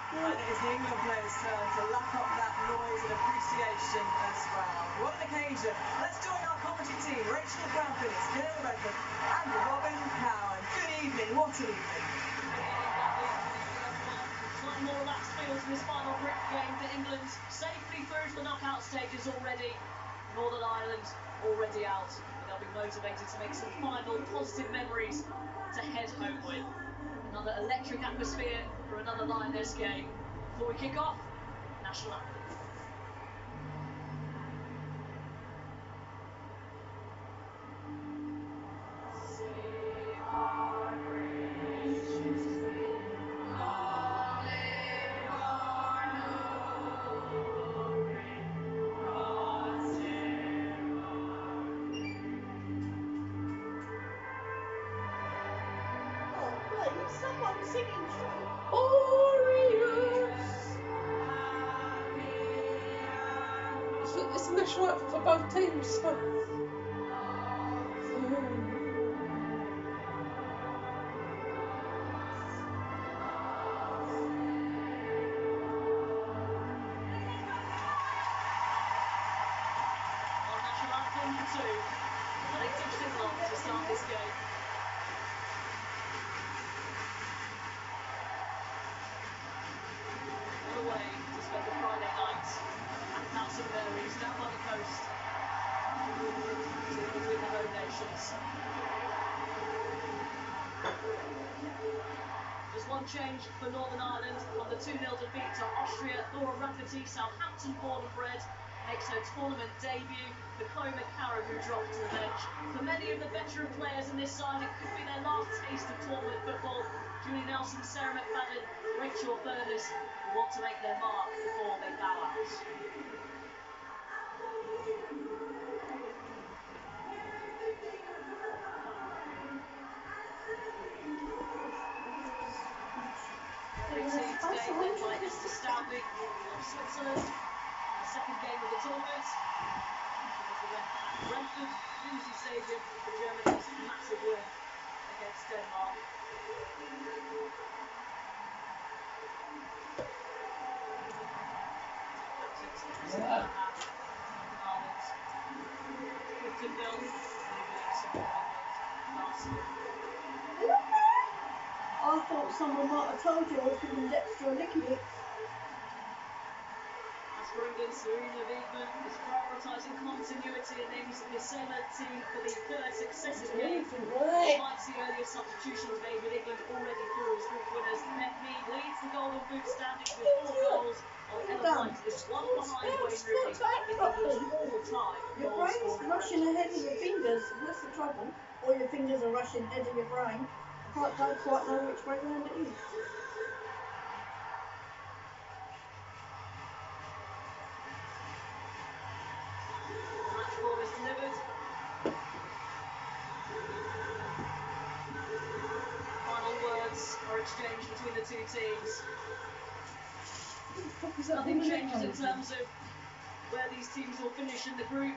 And it is the England players' turn to lap up that noise and appreciation as well. What an occasion. Let's join our commentary team, Rachel Brown-Phillips, Kayla Redford and Robin Cowan. Good evening, what an evening. Slightly more relaxed feels in this final group game for England. Safely through to the knockout stages already. Northern Ireland already out. But they'll be motivated to make some final positive memories to head home with. Another electric atmosphere for another Lioness game. Before we kick off, national anthem. Someone singing It's the national anthem for both teams. So. National anthem for two. They touched it long to start this game. Away to spend the Friday night at House of Mary's down by the coast between the home nations. Just one change for Northern Ireland from the 2-0 defeat to Austria. Laura Rafferty, Southampton born and bred, makes her tournament debut. The Chloe McCarroll who dropped to the bench. For many of the veteran players in this side, it could be their last taste of tournament football. Julie Nelson, Sarah McFadden, Rachel Furness want to make their mark before they bow out. Every team today led by Esther Stowley of Switzerland, her second game of the tournament. Brentford, Unity Stadium for Germany's massive win against Denmark. I thought someone might have told you I was giving Dexter a licky lick. As for England, Serena Wiegman is prioritising continuity and names the same team for the third successive game. Despite the earlier substitutions made with England already through as group winners, Beth Mead leads the Golden Boot standings with 4 goals, while Ella White is one behind Wayne Rooney in England's all-time Your goal brain's scoring rushing record. ahead of your fingers. That's the trouble. Or your fingers are rushing ahead of your brain. I don't quite know which way round it is. Match ball is delivered. Final words are exchanged between the two teams. Nothing changes in terms of where these teams will finish in the group.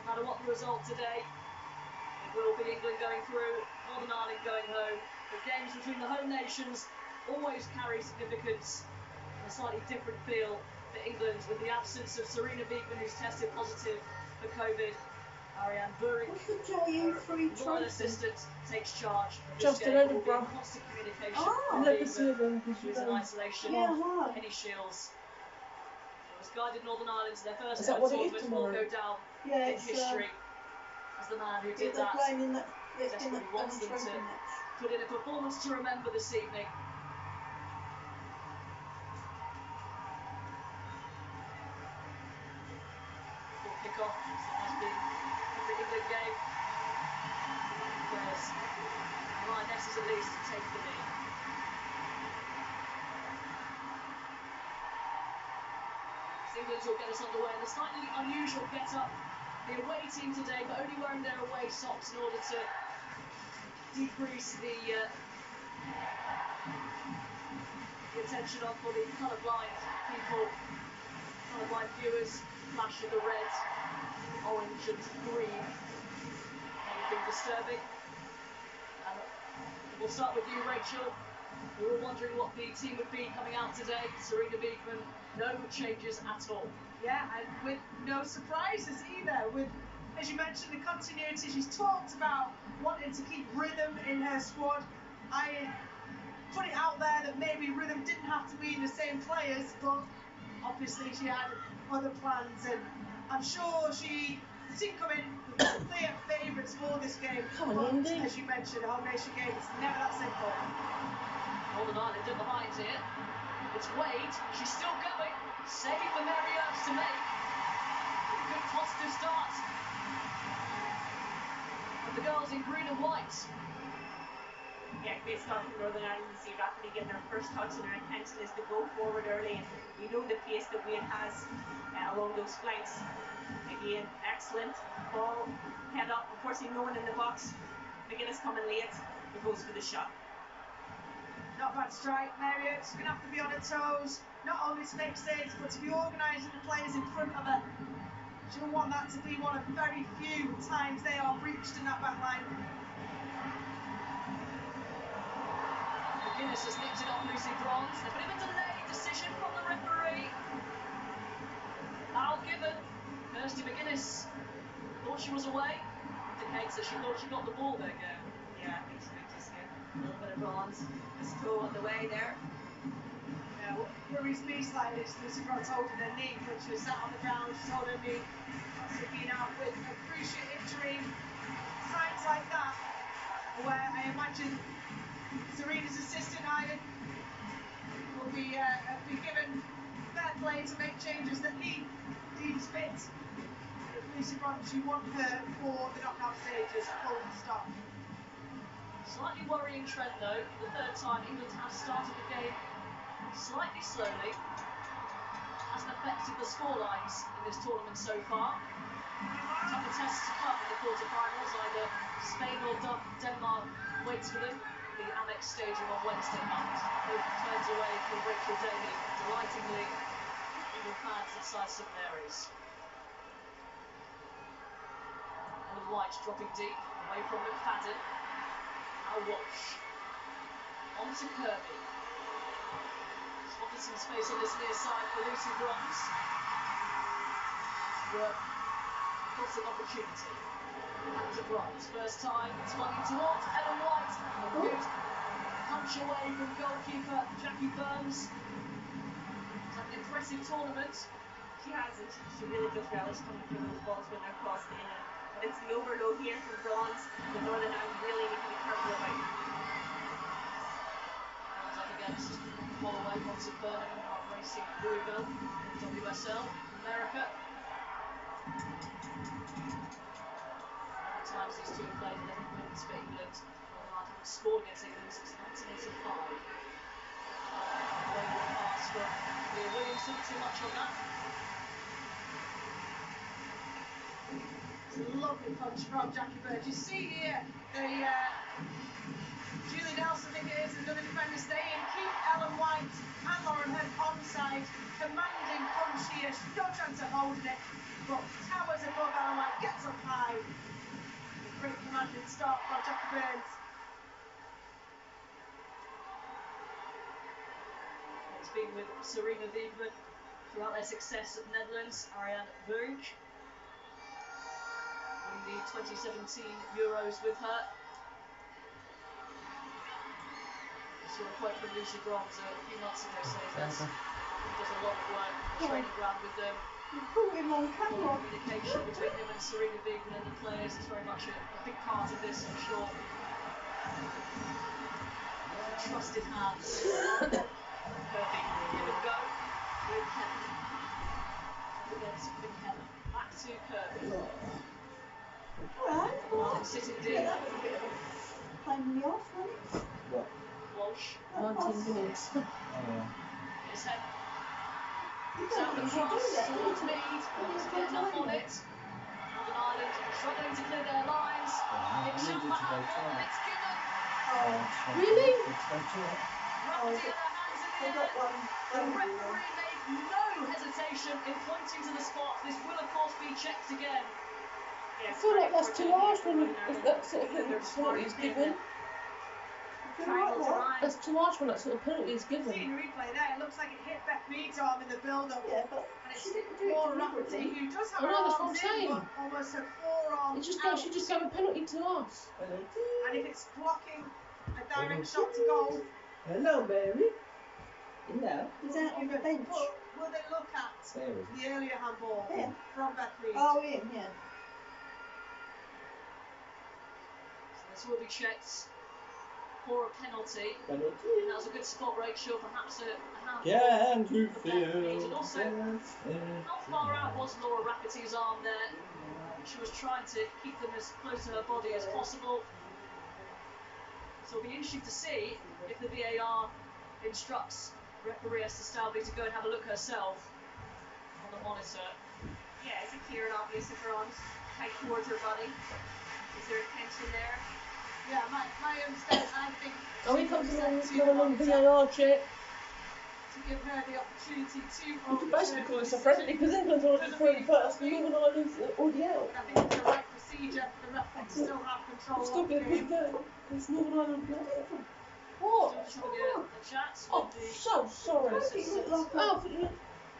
No matter what the result today, it will be England going through, Northern Ireland going home. The games between the home nations always carry significance and a slightly different feel for England with the absence of Serena Wiegman, who's tested positive for COVID. Ariane Burik, royal assistant, takes charge of this Just game. in Will be in Edinburgh. constant communication Oh. with who's in isolation. Yeah, wow. Penny Shields has guided Northern Ireland to their first Is that ever what it is tournament, will tomorrow? go down Yeah, in it's history as the man who did they're that. playing in that. It's in Desperately that wants them trophy to match. put in a performance to remember this evening. Before kick-off, so it has been every England game. Whereas Lionesses at least take the lead. England will get us underway in a slightly unusual get-up. The away team today, but only wearing their away socks in order to decrease the attention on for the colour-blind people, colour-blind viewers. Flash of the red, orange and green. Anything disturbing? And we'll start with you, Rachel. We were wondering what the team would be coming out today. Serena Wiegmann, no changes at all. Yeah, and with no surprises either. With, as you mentioned, the continuity. She's talked about wanting to keep rhythm in her squad. I put it out there that maybe rhythm didn't have to be in the same players, but obviously she had other plans, and I'm sure she didn't come in clear favourites for this game. Come on, but Indy. as you mentioned, a whole nation game, it's never that simple. Northern Ireland in behind here. It's Wade. She's still going. Save for Marriott to make. Good positive start. But the girls in green and white. Yeah, great start from Northern Ireland. You see rapidly getting her first touch, and her intention is to go forward early. And you know the pace that Wayne has along those flanks. Again, excellent ball, head up. Unfortunately, no one in the box. McGuinness coming late. It goes for the shot. Not a bad strike, Marriott's going to have to be on her toes, not only to make saves, but to be organising the players in front of her. She'll want that to be one of very few times they are breached in that back line. McGuinness has nicked it off Lucy Bronze. A bit of a delayed decision from the referee. Foul given. Kirsty McGuinness thought she was away. Indicates that she thought she got the ball there, Gail. Yeah, I think she might just get a little bit of bronze. Just toe on the way there. Yeah, what worries me slightly is Lucy Bronze holding her knee, but she was sat on the ground, she's holding her knee. Also being out with a cruciate injury. Signs like that, where I imagine Serena's assistant Ivan will be given fair play to make changes that he deems fit. Lucy Bronze, you want her for the knockout stages, full stop. Slightly worrying trend though. The third time England has started the game slightly slowly. Hasn't affected the scorelines in this tournament so far. Tougher tests to come in the quarterfinals. Either Spain or Denmark waits for them. The Amex Stadium on Wednesday night. Both turns away from Rachel Daly, delightingly, England fans inside St Mary's. And White dropping deep, away from McFadden. Now Walsh. On to Kirby. Spotted some space on this near side for Lucy Bronze. Work. Got an opportunity. Back to Bronze. First time, swinging towards Ellen White. A good punch away from goalkeeper Jackie Burns. It's an impressive tournament. She hasn't. She really does relish coming through those balls when they're crossed in. But it's the overload here from Bronze. The Northern Ireland really need to be careful about it. Comes up against Holloway, Watson Birmingham are racing Louisville in WSL, America. Times these two have played 11 wins for England. Northern Ireland haven't scored against England since 1985. They will pass from Leah Williamson, too much on that. It's a lovely punch from Jackie Bird. You see here, Julie Nelson, I think it is, and the other defender stay in. Keep Ellen White and Lauren Head onside. Commanding punch here. No chance of holding it, but towers above Ellen White, gets up high. Great commanding start from Jackie Burns. It's been with Serena Wiegmann throughout their success at Netherlands. Ariane Vunk winning the 2017 Euros with her. I saw a quote from Lucy Bronze a few months ago saying that he does a lot of work on the training ground with them. You caught him on camera. Communication between him and Serena Wiegmann and the players is very much a big part of this, I'm sure. Trusted hands. Kirby, give and go with Henry. Up against McKenna. Back to Kirby. Alright, Martin sitting deep. yeah, that was a bit of a pain in the arse, wasn't it? What? Walsh. 19 minutes. His head. You It's out don't the usually do cross that, do towards you? Mead. Doesn't get enough on it. Northern Ireland struggling to clear their lines. It's shot for handball, and it's given. Really? Rafferty and her hands in They the got air. one. The referee made no hesitation in pointing to the spot. This will, of course, be checked again. Yeah, I feel like that's too harsh when if that sort of thing is what he's given. I Triangle to line. That's too harsh when that sort of penalty is given. Seeing replay there, it looks like it hit Beth Mead's arm in the build-up. Yeah, but And it's she didn't do it Laura deliberately. Rafferty, who does have I her know, that's what I'm arms in, saying. but almost her forearm It just out. she just gave a penalty to us. And if it's blocking a direct shot to goal, Hello, baby. Hello. He's out on the bench. will they look at the earlier handball Yeah. from Beth Mead? Oh, him, yeah. So this will be checked for a penalty. And that was a good spot, Rachel. Perhaps a handball. Can you for Beth Mead. feel? And also, how far out was Laura Rafferty's arm there? She was trying to keep them as close to her body as possible. So it'll be interesting to see if the VAR instructs referee Esther Stoubley to go and have a look herself on the monitor. Yeah, is it clear and obvious if her arms tight towards her body? Is there a tension there? Yeah, my understanding, I think. Oh, he comes along to with a long VAR check. to give her the opportunity to. You could basically call this a friendly because England's already through first and Northern Ireland's already out. I think it's the right procedure for the referee to still have control Still of the get a game. good game. It's Northern Ireland. What? Still trying to get a chat Oh, with the so sorry. Why did it look like a Oh,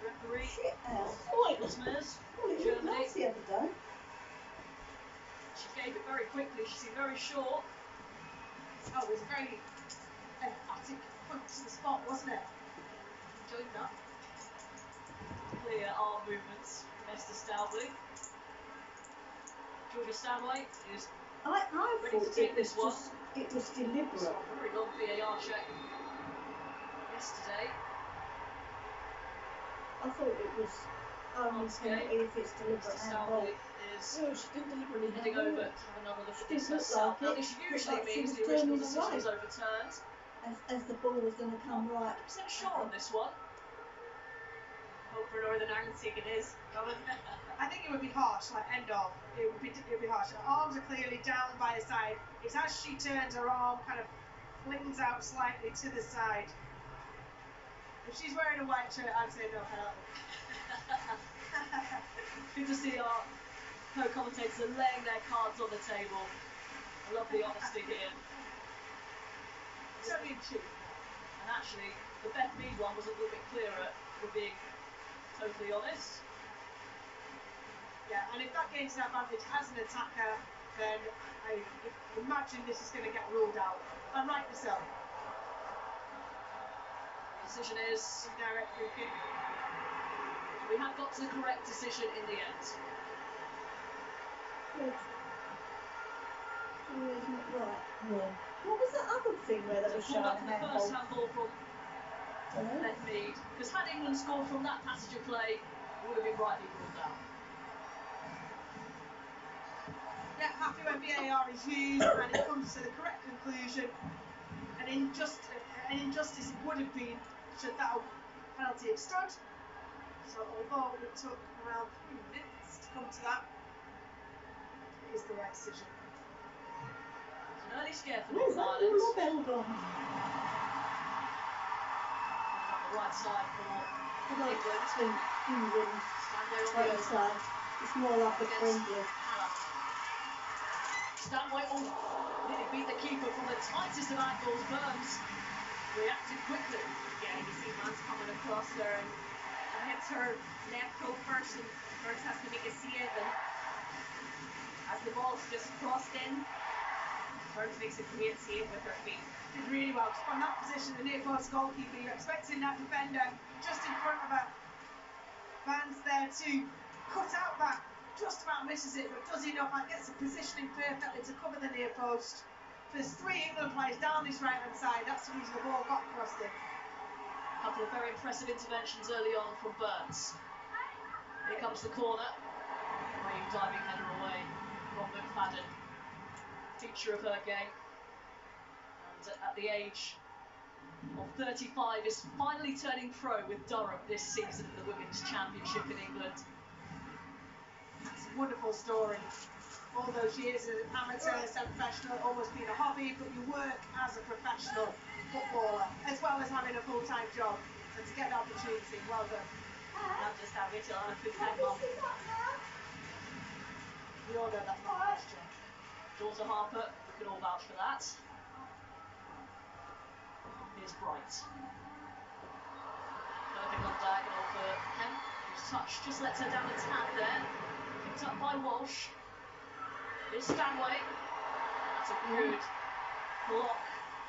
referee. shit house? pointless. Smers. Well, it looked nice the other day. She gave it very quickly. She seemed very sure. Oh, it was a very emphatic point to the spot, wasn't it? Enjoyed that. Clear arm movements from Esther Stoubley. Georgia Stanway is I ready to thought take it this was one. just, it was deliberate. A very long VAR check yesterday. I thought it was only Once again, penalty if it's Esther deliberate handball. Stoubley is No, she didn't deliberately heading have over it. to have another look at She this didn't look herself. like Now, it. this Looked usually like she means was the original turning decision away. is overturned. As the ball was going to come right. 100% sure on this one. Hope for Northern Ireland's sake it is. I think it would be harsh, like end off. It would be harsh. Her arms are clearly down by her side. It's as she turns, her arm kind of flings out slightly to the side. If she's wearing a white shirt, I'd say no penalty. Good to see our co-commentators are laying their cards on the table. I love the honesty here. Tongue in cheek. And actually, the Beth Mead one was a little bit clearer, if we're being totally honest. Yeah, and if that gains an advantage as an attacker, then I imagine this is going to get ruled out. And rightly so. The decision is, Indirect free kick. we have got to the correct decision in the end. Good. Oh, isn't it right? No. What was that other thing where they were So showing pulled up the first handball? handball from Beth Mead, because had England scored from that passage of play, it would have been rightly ruled out. Yeah, happy when VAR is used and it comes to the correct conclusion. An injustice would have been should that penalty have stood. So although it took around 3 minutes to come to that, it is the right decision. It's an early scare for Where's Northern that Ireland. little bell gone? On the right side for Like England. to England, Stanway on the like you other say. It's more like a friendly. Stanway nearly beat the keeper from the tightest of angles. Burns reacted quickly. Yeah, you see Mans coming across there and hits her left toe first and Burns has to make a save and as the ball's just crossed in, Burns makes a great save with her feet. Did really well. From that position, the near post goalkeeper, you're expecting that defender just in front of her. Vance there to cut out that, just about misses it, but does enough and gets the positioning perfectly to cover the near post. There's 3 England players down this right hand side, that's the reason the ball got across it. A couple of very impressive interventions early on from Burns. Here comes the corner. Great diving header away from McFadden. Feature of her game. And at the age of 35 is finally turning pro with Durham this season in the Women's Championship in England. It's a wonderful story. All those years as an amateur, semi-professional, almost been a hobby, but you work as a professional footballer, as well as having a full-time job. And to get the opportunity, well done. Not just that Rachel on a full-time mom. We all know that's not a question. Georgia Harper, we can all vouch for that. is bright. Perfect on diagonal for Hem, whose touch just lets her down a tad there. Picked up by Walsh. Here's Stanway. That's a good block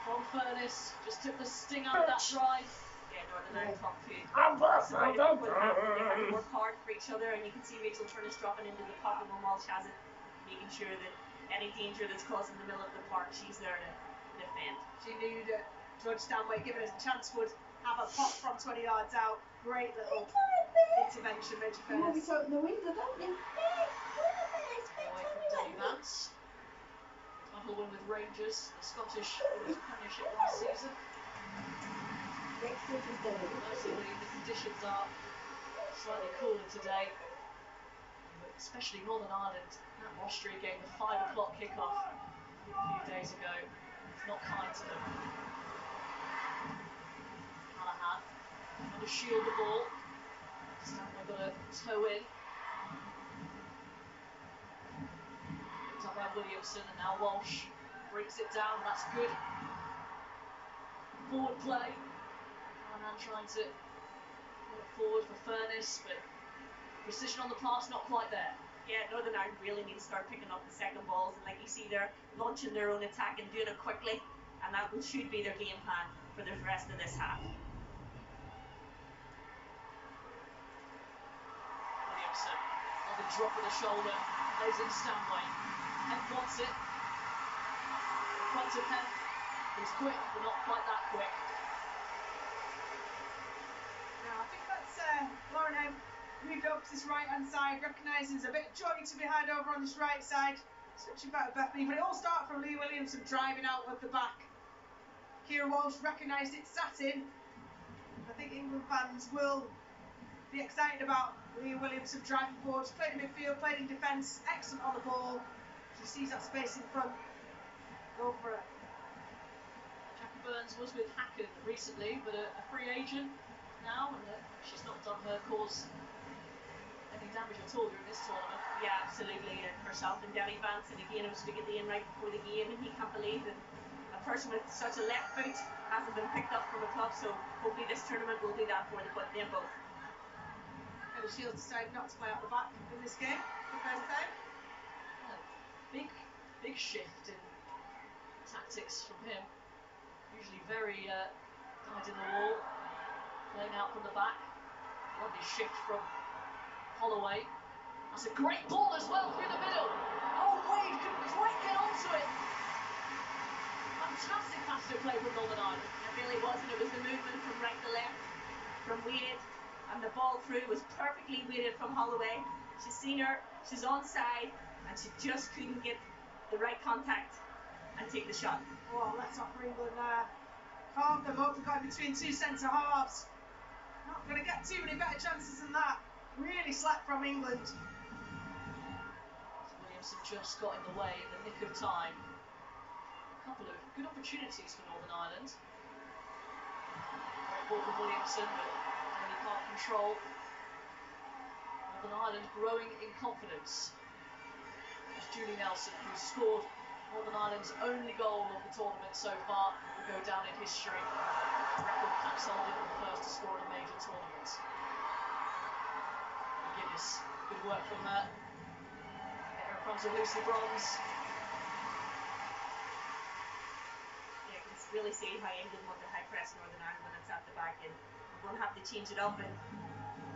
from Furness. Just took the sting out of that drive. Yeah, Northern Ireland top two. They had to work hard for each other, and you can see Rachel Furness dropping into the pocket when Walsh has it, making sure that any danger that's caused in the middle of the park, she's there to defend. She knew that George Stanway, given us a chance, would have a pop from 20 yards out. Great little intervention, Rachel You want me Furness. to open the window, don't you? Away from Debbie Vance. Title win with Rangers, the Scottish Women's Premiership last season. Next week is Debbie. Mercifully, the conditions are slightly cooler today, but especially Northern Ireland. That Austria game, the 5 o'clock kickoff a few days ago, it's not kind to them. Callahan trying to shield the ball. Stanley got a toe in. Picked up by Williamson, and now Walsh brings it down. That's good. Forward play. Callahan trying to put it forward for Furness, but precision on the pass not quite there. Yeah, Northern Ireland really need to start picking up the second balls, and like you see, they're launching their own attack and doing it quickly, and that should be their game plan for the rest of this half. Williamson on the drop of the shoulder, plays in Stanway. Hemp wants it. In front of Hemp, who's quick, but not quite that quick. Now, I think that's Lauren Hemp moved over to this right-hand side, recognising there's a bit of joy to be had over on this right side. Switching back to Bethany, but it all started from Lee Williamson driving out of the back. Kira Walsh recognised it, sat in. I think England fans will be excited about Leah Williamson driving forward. She's played in midfield, played in defence, excellent on the ball. She sees that space in front. Go for it. Jackie Burns was with Hacken recently, but a free agent now, and she's not done her cause any damage at all during this tournament. Yeah, absolutely. And herself and Danny Vance, and again, I was speaking to Ian right before the game, and he can't believe that a person with such a left foot hasn't been picked up from a club. So hopefully this tournament will do that for them both. And Shields decided not to play out the back in this game for the first time. Big shift in tactics from him. Usually very dyed in the wall, playing out from the back. Lovely shift from Holloway. That's a great ball as well through the middle. Oh, Wade couldn't quite get onto it. Fantastic pass to play from Northern Ireland. It really was, and it was the movement from right to left from Wade, and the ball through was perfectly weighted from Holloway. She's seen her, she's onside, and she just couldn't get the right contact and take the shot. Oh, let's not for England there. Calm them up, we've got between two centre halves. Not going to get too many better chances than that. Really slack from England. Williamson just got in the way in the nick of time. A couple of good opportunities for Northern Ireland. Great ball from Williamson, but only can't control. Northern Ireland growing in confidence. It's Julie Nelson, who scored Northern Ireland's only goal of the tournament so far, will go down in history. Record caps holding, the first to score in a major tournament. McGuinness, good work from her. Here comes a Lucy Bronze. Yeah, you can really see how England want to high press Northern Ireland when it's at the back, and we're going to have to change it up, and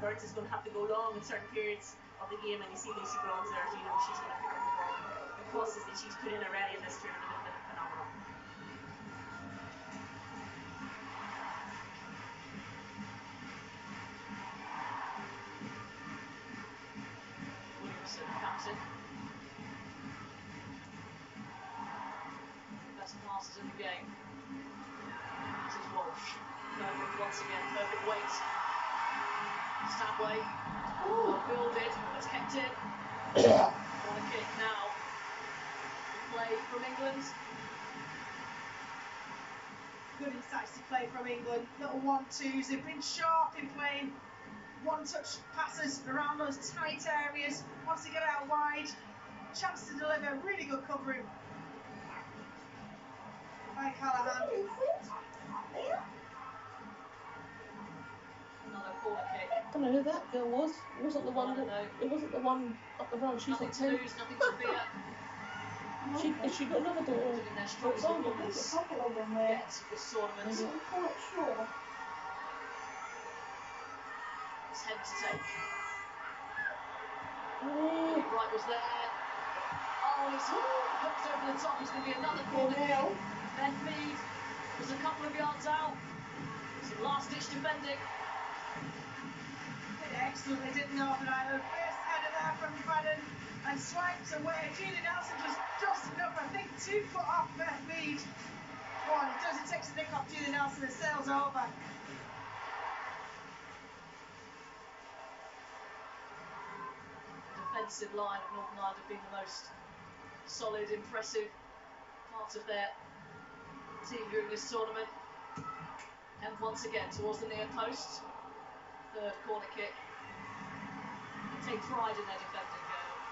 Burns is going to have to go long in certain periods of the game, and you see Lucy Bronze there, you know, she's going to pick up the ball. The crosses that she's put in already in this tournament have been phenomenal. Williamson, captain. Best passes in the game. This is Walsh. Perfect once again, perfect weight. Stanway. Well builded, but it's kept in. Corner kick now. Good play from England. Good incisive play from England. Little 1-2s. They've been sharp in playing one-touch passes around those tight areas. Once they get out wide, chance to deliver. Really good covering by Callahan. Another corner kick. I don't know who that girl was. It wasn't the one I don't that. know. It wasn't the one up the road. She's Nothing got to 10. lose, nothing to fear. She got another daughter. Doing their For strongest example. There's a performance couple of them there. yet this tournament. I'm not quite sure. It's head to take. Oh, Right was there. Oh, it's hooked over the top. It's going to be another corner kick. Now, Beth Mead was a couple of yards out. Some last-ditch defending. Did excellently, didn't Northern Ireland? First header there from Fredden and swipes away. Julie Nelson just enough, I think, 2 foot off Beth Mead. One, it does, it takes a nick off Julie Nelson and sails over. The defensive line of Northern Ireland have been the most solid, impressive part of their team during this tournament. And once again towards the near post. Third corner kick. They take pride in their defending.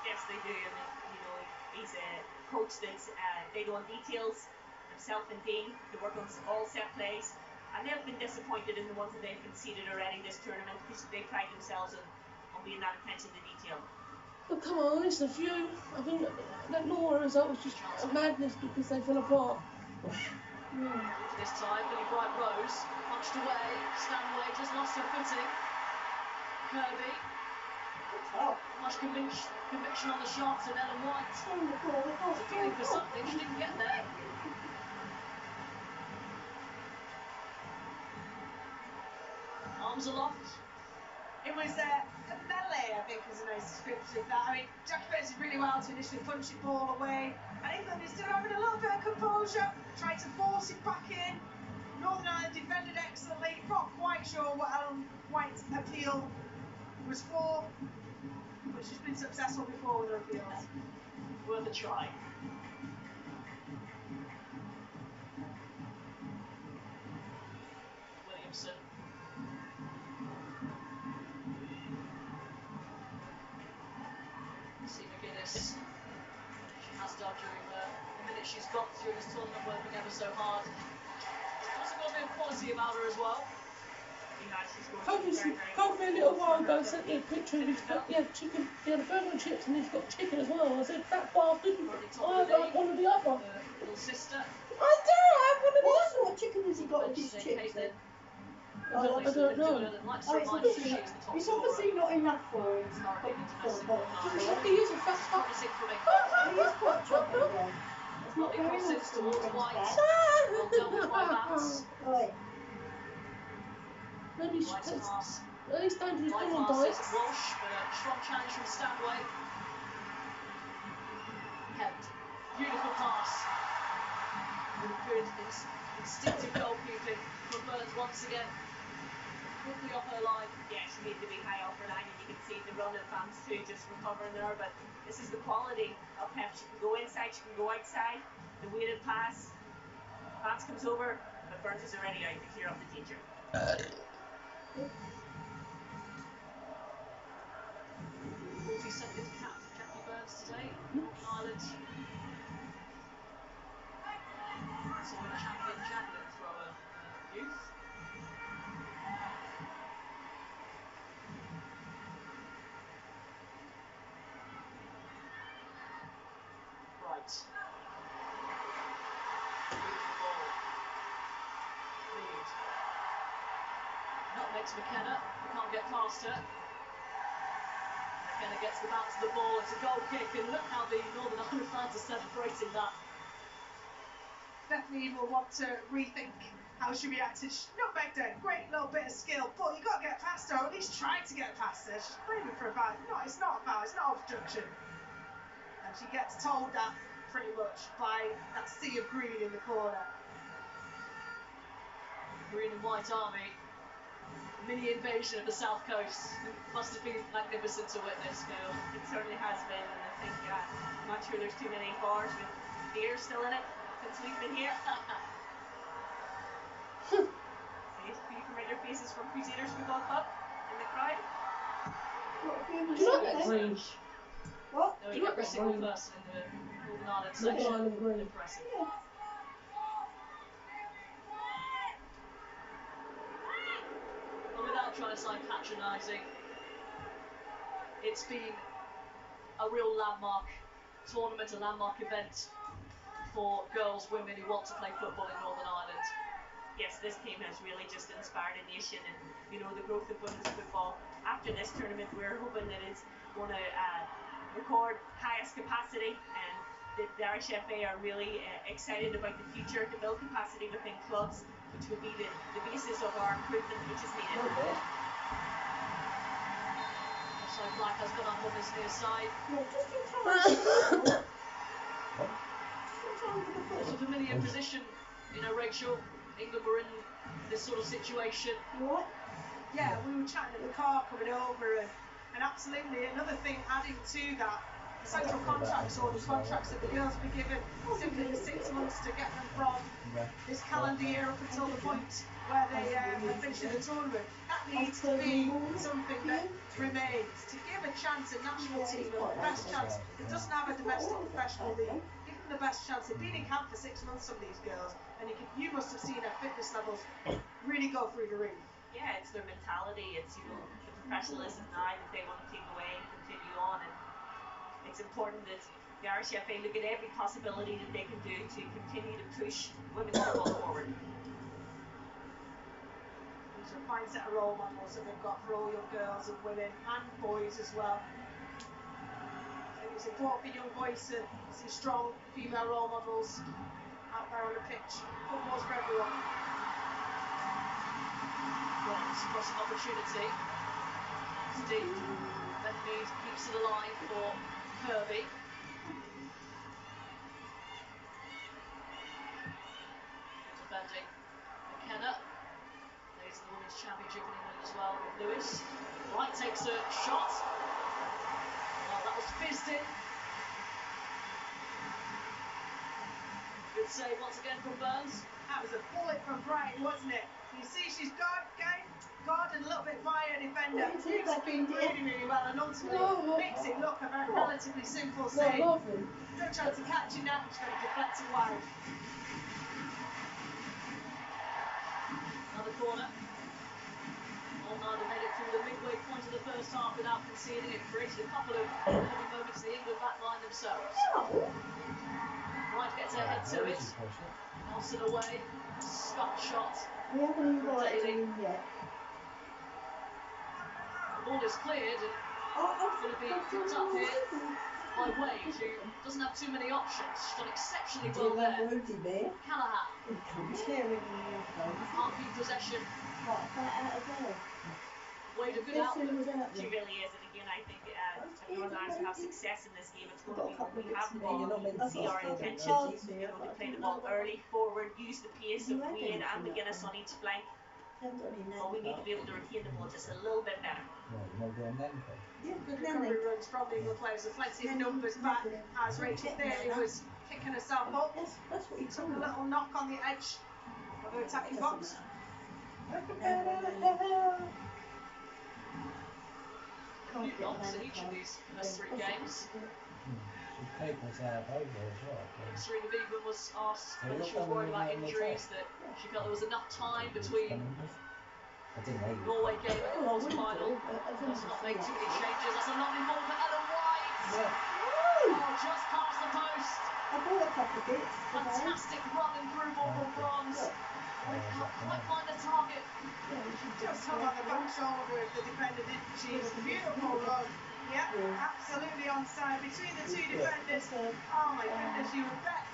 Yes, they do. I mean, you know, he's a coach that's big on details. Himself and Dean, they work on all set plays, and they've been disappointed in the ones that they've conceded already this tournament because they pride themselves on being that attention to detail. oh, come on, it's a few. I think that Laura result was just a madness because they fell apart. This time, Billy Bright Rose punched away. Stanway just lost her footing. Kirby. oh, Much conviction on the shots, and Ellen White on the floor, the was feeling for something. She didn't get there. Arms aloft. It was a melee, I think, was a nice description of that. I mean, Jackie Betts did really well to initially punch the ball away. And England is still having a little bit of composure, trying to force it back in. Northern Ireland defended excellently. Not quite sure what Ellen White's appeal was for, but she's been successful before with her appeals. Worth a try. Williamson. See McGuinness. She has done during the minute she's got during this tournament, working ever so hard. She's also got a bit of quality about her as well. Kofi a little while ago sent me a picture of his chicken. He had a burger and chips and he's got chicken as well. I said, that bastard, I'd like one of the other. Little sister. I do have one of the what other. sort of chicken has he got with his chips then? I don't know. Oh, it's obviously not enough for him. He is a fat fuck. He is quite choppy again. It's not very Crosses nice to towards bring White. back. Well dealt with by Bats. Right. Maybe White's pass. at least don't do his Light on passes diets. Walsh, but a strong challenge from Stanway. Hemmed. Beautiful pass. With good instinctive goalkeeping from Burns once again. Quickly off her line. Yeah, she needed to be high off her line, and you can see the run of fans too, just recovering there. But this is the quality of Pep. She can go inside, she can go outside. The weighted pass. Vance comes over, but Burns is already out to clear up the danger. 42nd cap for Jackie Burns today. Northern Ireland. Also a champion javelin thrower youth. Right. Beautiful ball. Lead. Nutmeg to McKenna. Can't get past her. McKenna gets the bounce of the ball. It's a goal kick, and look how the Northern Ireland fans are celebrating that. Definitely will want to rethink how she reacted. Not back there, great little bit of skill, but you got to get past her, or at least try to get past her. She's blaming for a foul. No, it's not a foul, it's not obstruction. And she gets told that pretty much by that sea of green in the corner. Green and white army. Mini invasion of the south coast. It must have been magnificent to witness, Gail. It certainly has been, and I think I'm not sure there's too many bars with beer still in it since we've been here. See a few familiar faces from Crusaders Football Club in the crowd. What, a few Do you like that minutes green? What? No, Do you like every that single green? person in the Northern Ireland Northern section. Ireland green. Impressive. Yeah. not trying to sound patronising. It's been a real landmark tournament, a landmark event for girls, women who want to play football in Northern Ireland. Yes, this team has really just inspired a nation, and you know, the growth of women's football after this tournament, we're hoping that it's going to record highest capacity, and the Irish FA are really excited about the future to build capacity within clubs, which will be the basis of our improvement which is needed. So Black has got up on this near side. Yeah, just in time. It's a familiar position, you know, Rachel. England were in this sort of situation. You what? Yeah, we were chatting in the car coming over, and absolutely another thing adding to that, the social contracts or the contracts that the girls be given simply for 6 months to get them from this calendar year up until the point where they are finishing the tournament. That needs to be something that remains. To give a chance, a national team, the best chance, it doesn't have a domestic professional league, give them the best chance. They've been in camp for 6 months, some of these girls, and you must have seen their fitness levels really go through the roof. Yeah, it's their mentality, it's, you know, the professionalism now that they want to take away and continue on, and it's important that the Irish FA look at every possibility that they can do to continue to push women's football forward. These are a fine set of role models that they've got for all young girls and women and boys as well. I think it's important for young boys to see strong female role models out there on the pitch. Football's for everyone. Right, crossing opportunity. Steve then keeps it alive for Kirby. Good defending McKenna. There's the Women's Championship in England as well with Lewis. Wright takes a shot. Well, that was fizzed in. Good save once again from Burns. That was a bullet from Bright, wasn't it? You see she's guarded a little bit by her defender. She's been really well, and ultimately makes it look a very relatively simple save. No chance of catching that, she's going to deflect it wide. Another corner. Ireland made it through the midway point of the first half without conceding. It created a couple of moments in the England back line themselves. Wright gets her head to it. Nelson away. Scott shot. We haven't invited him yet. The ball is cleared and it's going to be picked up here by Wade, who doesn't have too many options. She's done exceptionally well there. Callaghan can't keep possession. Wade a good outlet. She really is, and again, I think if Northern Ireland to have success in this game, it's going to be when we have the ball, we can see our intentions, you know, to play the ball early, forward, use the pace of Wade and McGuinness on each flank. But we need to be able to retain the ball just a little bit better. Good recovery runs from the England players, with plenty of numbers back as Rachel Theory was kicking herself up. He took a little knock on the edge of her attacking box. A few knocks in each of these first three games. Serena Wiegman was asked when she was worried about injuries that she felt there was enough time between Norway game and the quarter final. Let's not make too many changes. That's a lovely ball for Ellen White. Oh, just past the post. Fantastic running through ball from Bronze. Can't quite find the target. Just hung on the back shoulder of the defender, didn't she? It's a beautiful run. Yeah, absolutely onside between the two defenders. Oh my goodness, you would bet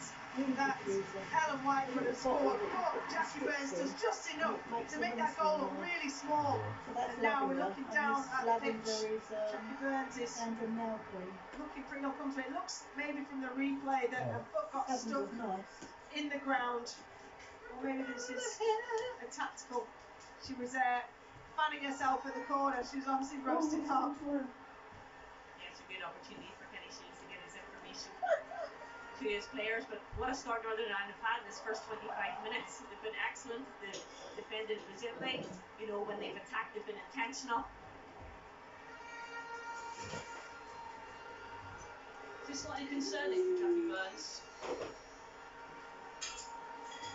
that Ellen White would have scored, but Jackie Burns does just enough to make that goal look really small. And now we're looking down at the pitch. Jackie Burns is looking pretty uncomfortable. It looks maybe from the replay that her foot got stuck in the ground. Or maybe this is a tactical. She was fanning herself at the corner. She was obviously roasting up. Yeah, it's a good opportunity for Kenny Shields to get his information to his players, but what a start Northern Ireland have had in this first 25 minutes. They've been excellent. They've defended resiliently. You know, when they've attacked, they've been intentional. It's slightly concerning for Jackie Burns.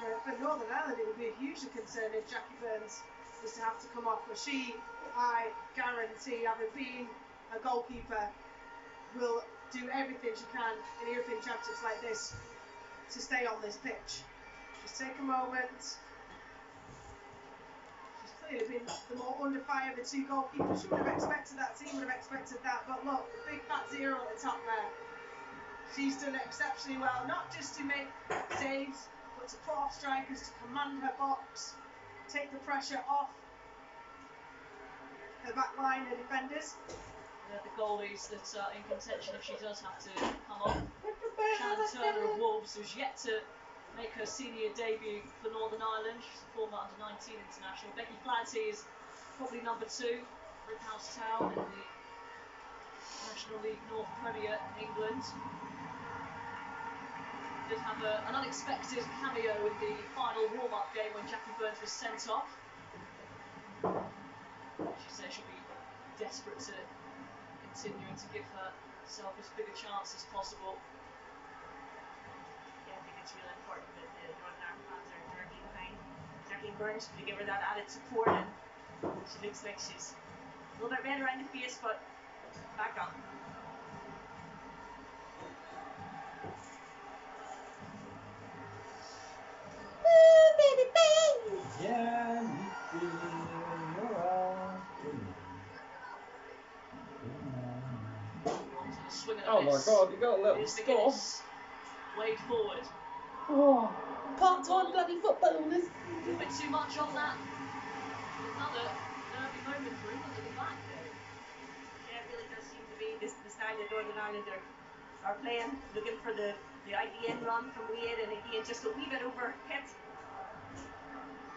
For Northern Ireland, it would be hugely concerning if Jackie Burns was to have to come off. But she, I guarantee, having been a goalkeeper, will do everything she can in European Championships like this to stay on this pitch. Just take a moment. She's clearly been the more under fire of the two goalkeepers. She would have expected that, team would have expected that. But look, the big fat zero at the top there. She's done exceptionally well, not just to make saves, but to put off strikers, to command her box, take the pressure off her back line, her defenders. The goalies that are in contention if she does have to come off. Shannon Turner of Wolves, who's yet to make her senior debut for Northern Ireland. She's a former under-19 international. Becky Flaherty is probably number 2, Riphouse Town in the National League North Premier in England. Did have an unexpected cameo in the final warm-up game when Jackie Burns was sent off. She says she'll be desperate to continue and to give herself as big a chance as possible. Yeah, I think it's really important that the Northern Ireland fans are directly behind Jackie Burns to give her that added support, and she looks like she's a little bit red around the face, but back up. Yeah, you feel alright. Swing and a Oh my miss. god, you got to let them Here's stop. McGuinness. Wade forward. Oh, part-time bloody footballers. A little bit too much on that. Another nervy moment for England at the back there. Yeah, it really does seem to be the style that Northern Ireland are playing, looking for the IDN run from Wade, and again just a wee bit over hit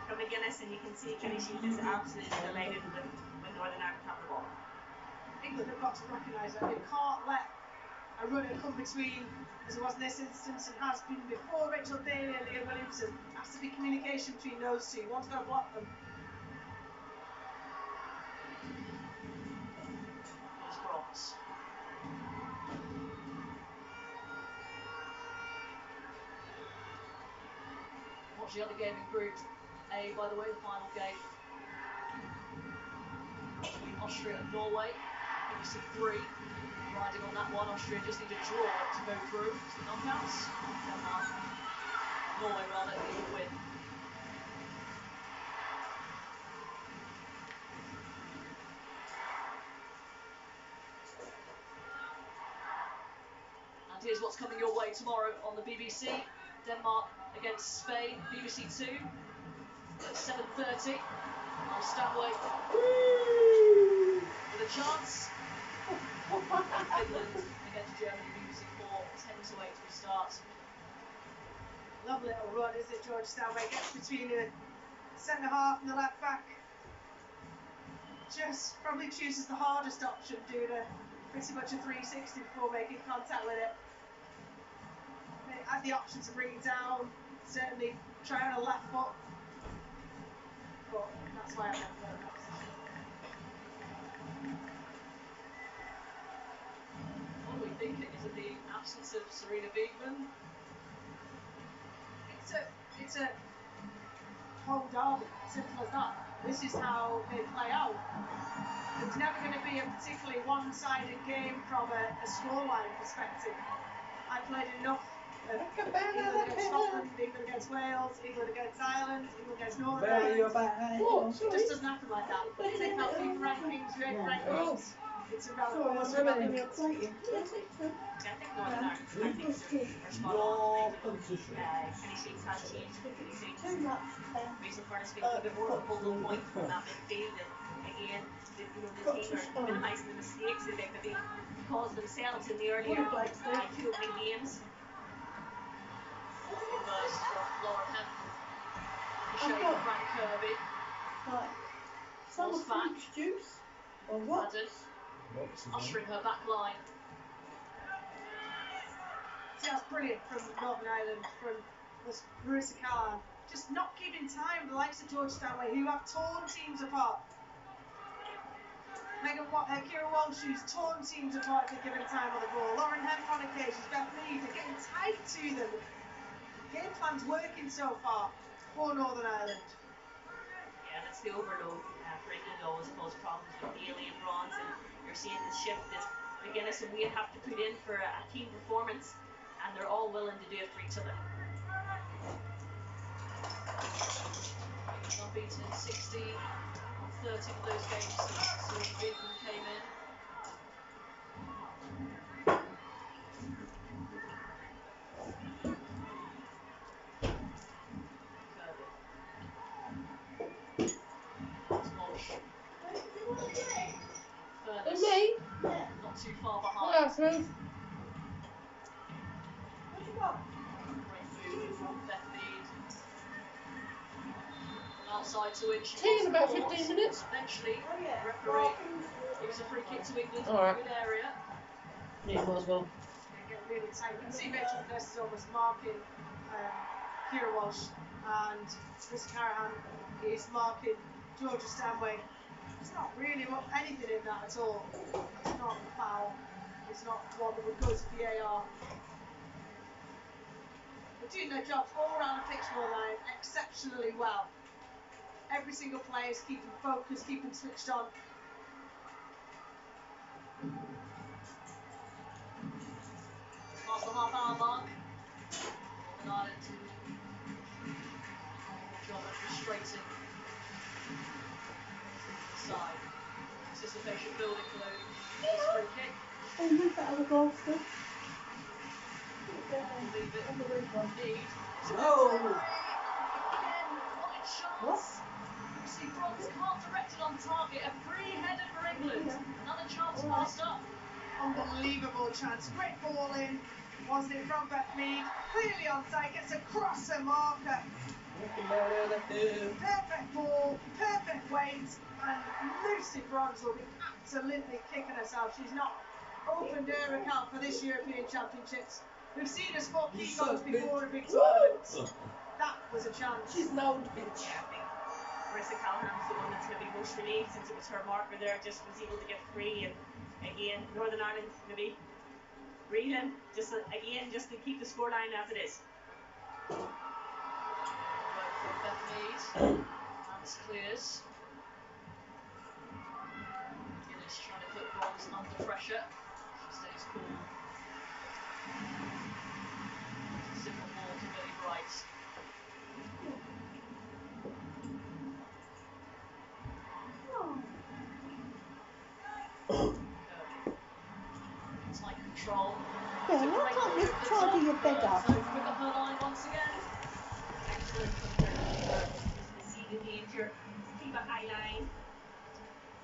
from McGuinness, and you can see Kenny Shield is absolutely delighted when Northern Ireland have the ball. England have got to recognise that they can't let a runner come between, as it was in this instance and has been before. Rachel Bailey and Leah Williamson. Has to be communication between those two. One's got to block them. Here's Bronze. Watch the other game in Group A, by the way, the final game between Austria and Norway. BBC 3 riding on that one. Austria just need a draw to go through to the knockouts. Denmark, Norway rather, need a win. And here's what's coming your way tomorrow on the BBC. Denmark against Spain, BBC 2 at 7:30. On Stanway with a chance. Finland against Germany, BBC 4, 10 to 8 to start. Lovely little run, isn't it? George Stanway gets between the centre half and the left back. Just probably chooses the hardest option, doing pretty much a 360 before making contact with it. They had the option to bring it down, certainly try on a left foot, but that's why I never go in that position. What are we thinking? Is it the absence of Serena Biegman? It's a home derby, simple as that. This is how they play out. It's never going to be a particularly one-sided game from a scoreline perspective. I played enough of England against Scotland, England against Wales, England against Ireland, England against Northern Bury your Ireland. back. Oh, It sorry. just doesn't happen like that. Take out FIFA rankings, UEFA rankings. It's irrelevant. Sorry, I'm really excited. Yes, it's true. I think Northern Ireland tactics are spot Your on. position. Kenny Shields has changed completely since Too much. Mason Furness being a little bit more of a focal point from that midfield, and again, the team are minimising the mistakes that they maybe caused themselves in the earlier two opening games. Reversed from Lauren Hempel. I've Shade got- of Frank Kirby. Like, some What's that? fruit juice. Or what? Madden What's his ushering her back line. See, that's brilliant from Northern Ireland, from Marissa Callan. Just not giving time, the likes of George Stanway, who have torn teams apart. Kira Walsh, who's torn teams apart if they're given time on the ball. Lauren Hemp on occasions, Beth Mead, they're getting tight to them. Game plan's working so far for Northern Ireland. Yeah, and that's the overload for England. Always cause problems with Daly and Bronze, and you're seeing the shift that McGuinness and Wade have to put in for a team performance, and they're all willing to do it for each other. Not beaten in 16 on 13 of those games since England came in. And me? Not too far behind. Yeah, Ruth. What you got? Great move from Beth Mead. From outside to in. She Tea in about caught. 15 minutes. Eventually, Oh yeah. referee gives a free kick to England in Alright. a good area. Yeah, might as well. They get really tight. You can see Rachel Fest almost marking Kira Walsh, and Chris Carahan is marking Georgia Stanway. It's not really anything in that at all. It's not a foul. It's not one that would go to VAR. They're doing their jobs all around the pitch more than exceptionally well. Every single player is keeping focused, keeping switched on. Past the half hour mark. Northern Ireland. Job of restraining the side. Anticipation building for this free kick. Oh, move that other goal still. Leave it On the red one. Mead. Oh! Again, wide chance. What? You see Bronze can't direct it on target. A free header for England. Another chance All right. passed up. Unbelievable chance. Great ball in. Wasn't it from Beth Mead? Clearly onside. Gets across her marker. Perfect ball, perfect weight, and Lucy Bronze will be absolutely kicking herself. She's not opened her account for this European Championships. We've seen her score key goals before in big tournaments. That was a chance. She's an old bitch. Yeah, I think Marissa Callahan's the one that's going to be most relieved, since it was her marker there, just was able to get free. And again, Northern Ireland maybe reeling, just to keep the scoreline as it is. Right from Beth Mead. Hands clears. Guinness trying to put Bronze under pressure. She stays cool. Simple ball to Billy Bright. Tight control. Yeah, why can't you tidy your bed up? So pick up her line once again. Excellent from her keeper to see the danger, keep a high line.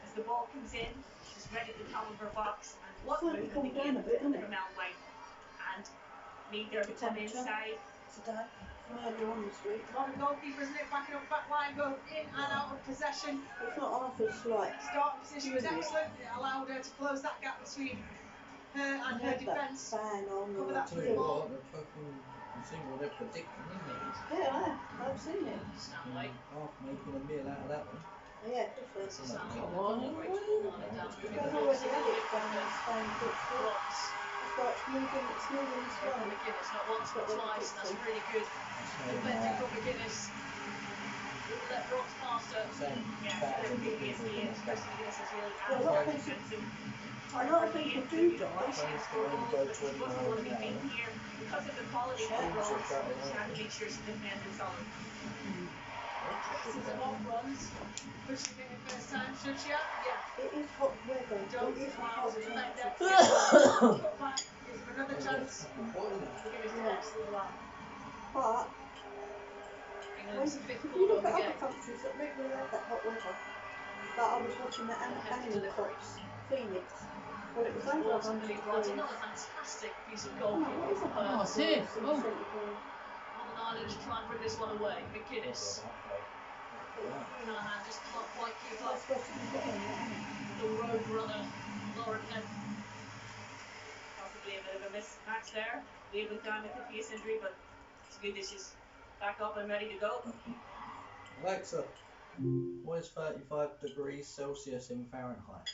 As the ball comes in, she's right at the top of her box, and what It's like movement calmed down again a bit, isn't it? from Ellen White. And Mead there to come Temperature. inside. Today, from earlier on this week. A lot of goalkeepers in it, backing up back line, both in and out of possession. It's not half as like. Start position was excellent. It allowed her to close that gap between her and her defence. Fan on. Cover that Tell through you the ball. what, they're fucking, you've seen what they're predicting, isn't it? Yeah, I've seen it. Stanway. Half making a meal out of that one. Yeah, definitely. This is Stanley. Come on, Great England. line down to They've already had it down in Spain, Portugal. Bronze. It's like it's moving as From well. McGuinness, not once but twice, and that's really good. Defending from McGuinness. Wouldn't let Bronze past her. Same Yeah, bad so as the previously, people and Chris McGuinness has really Well, a added lot her of people- defensive. A lot of people do die. Players can only go 20 miles an hour. Here, because of the quality of the Change roles, your shot, she had to make sure she defended solid. This is a hot runs. Pushing it in first time, should she have? Yeah. It is hot weather. Don't It is allow hot the weather. defender to cut back. Is there another chance? What is it? McGuinness did excellent well. But England's fifth if you corner look of at the other game. countries that regularly have that hot weather, like I was watching the Animal Crops, Phoenix, well it was over Towards 100 Billy Bright. degrees. Another fantastic piece of Oh, goalkeeping what is from it? her. Oh, sis. Oh. Northern Ireland to try and bring this one away. McGuinness. Callahan just can't quite keep up. That's supposed to be doing it. The road runner, Lauren Kemp. Possibly a bit of a mismatch there. Wade went down with a face injury, but it's good that she's back up and ready to go. Alexa, what is 35 degrees Celsius in Fahrenheit?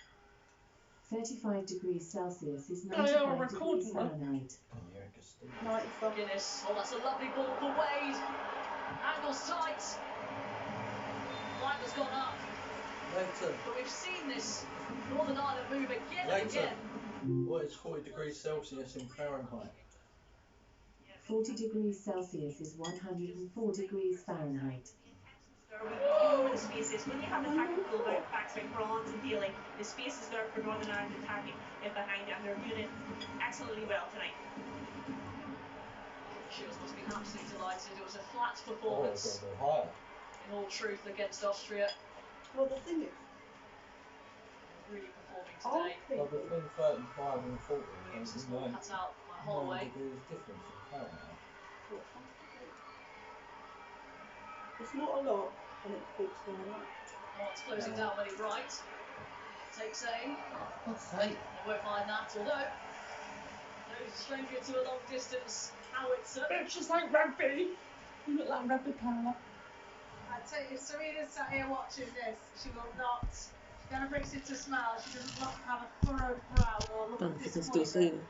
35 degrees Celsius is Oh, yeah, we're 95 degrees recording, right? Fahrenheit. America Steve. 95. McGuinness. Oh, that's a lovely ball for Wade. Angle's tight. Right hand has gone up. Later. But we've seen this Northern Ireland move again and Later. again. What is 40 degrees Celsius in Fahrenheit? 40 degrees Celsius is 104 degrees Fahrenheit. Over the spaces. When you have attacking fullbacks like Bronze and Daly, the space is there for Northern Ireland attacking it behind it, and they're doing it excellently well tonight. Shields must be absolutely delighted. It was a flat Oh, performance, it's got to go higher. in all truth, against Austria. Well, the thing is, Really performing I today. think Well, between 35 and 40, Williams' it's ball 9 cut out by Holloway. degrees difference in Fahrenheit. it's not a lot, and it keeps going up. Oh, it's closing down very bright. Takes aim. God's sake. They won't mind that, although no stranger to a long distance howitzer. It's just like rugby. You look like rugby power. I tell you, Serena's sat here watching this. She will not. She never breaks into a smile. She doesn't look, have a furrowed brow or look Don't of know if you can still see disappointment.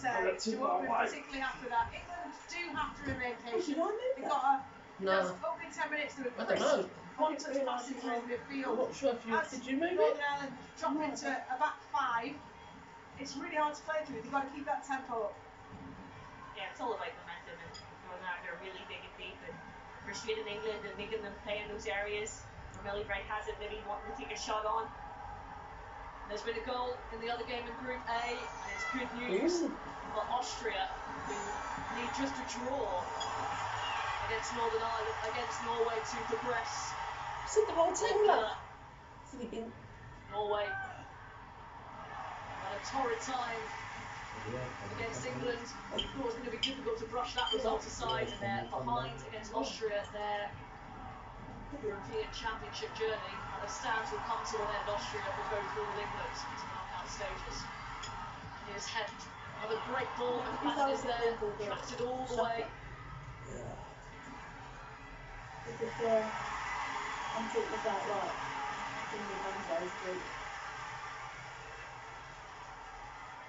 them. But she won't be particularly happy with that. England do have to remain patient. They've got a No. opening 10 minutes. They were I don't know. one touch passing through the midfield. I'm not sure if you As did you move Northern it? Ireland drop into a back five, it's really hard to play through. They've got to keep that tempo up. Yeah, it's all about momentum, and Northern Ireland are really digging deep and frustrating England and making them play in those areas where Millie Bright has it, maybe wanting to take a shot on. There's been a goal in the other game in Group A, and it's good news for Austria, who need just a draw against Northern Ireland, against Norway to progress. Sit the whole table Further. Sleeping. Norway had a torrid time against England. I thought it was going to be difficult to brush that result aside, and they're behind against Austria at their European Championship journey. And the stands will come to an end. Austria will go through with England into knockout stages. Here's Head. Another great ball, and Patton is there, tracked it all the way. Because I'm talking about like in the Mondays group.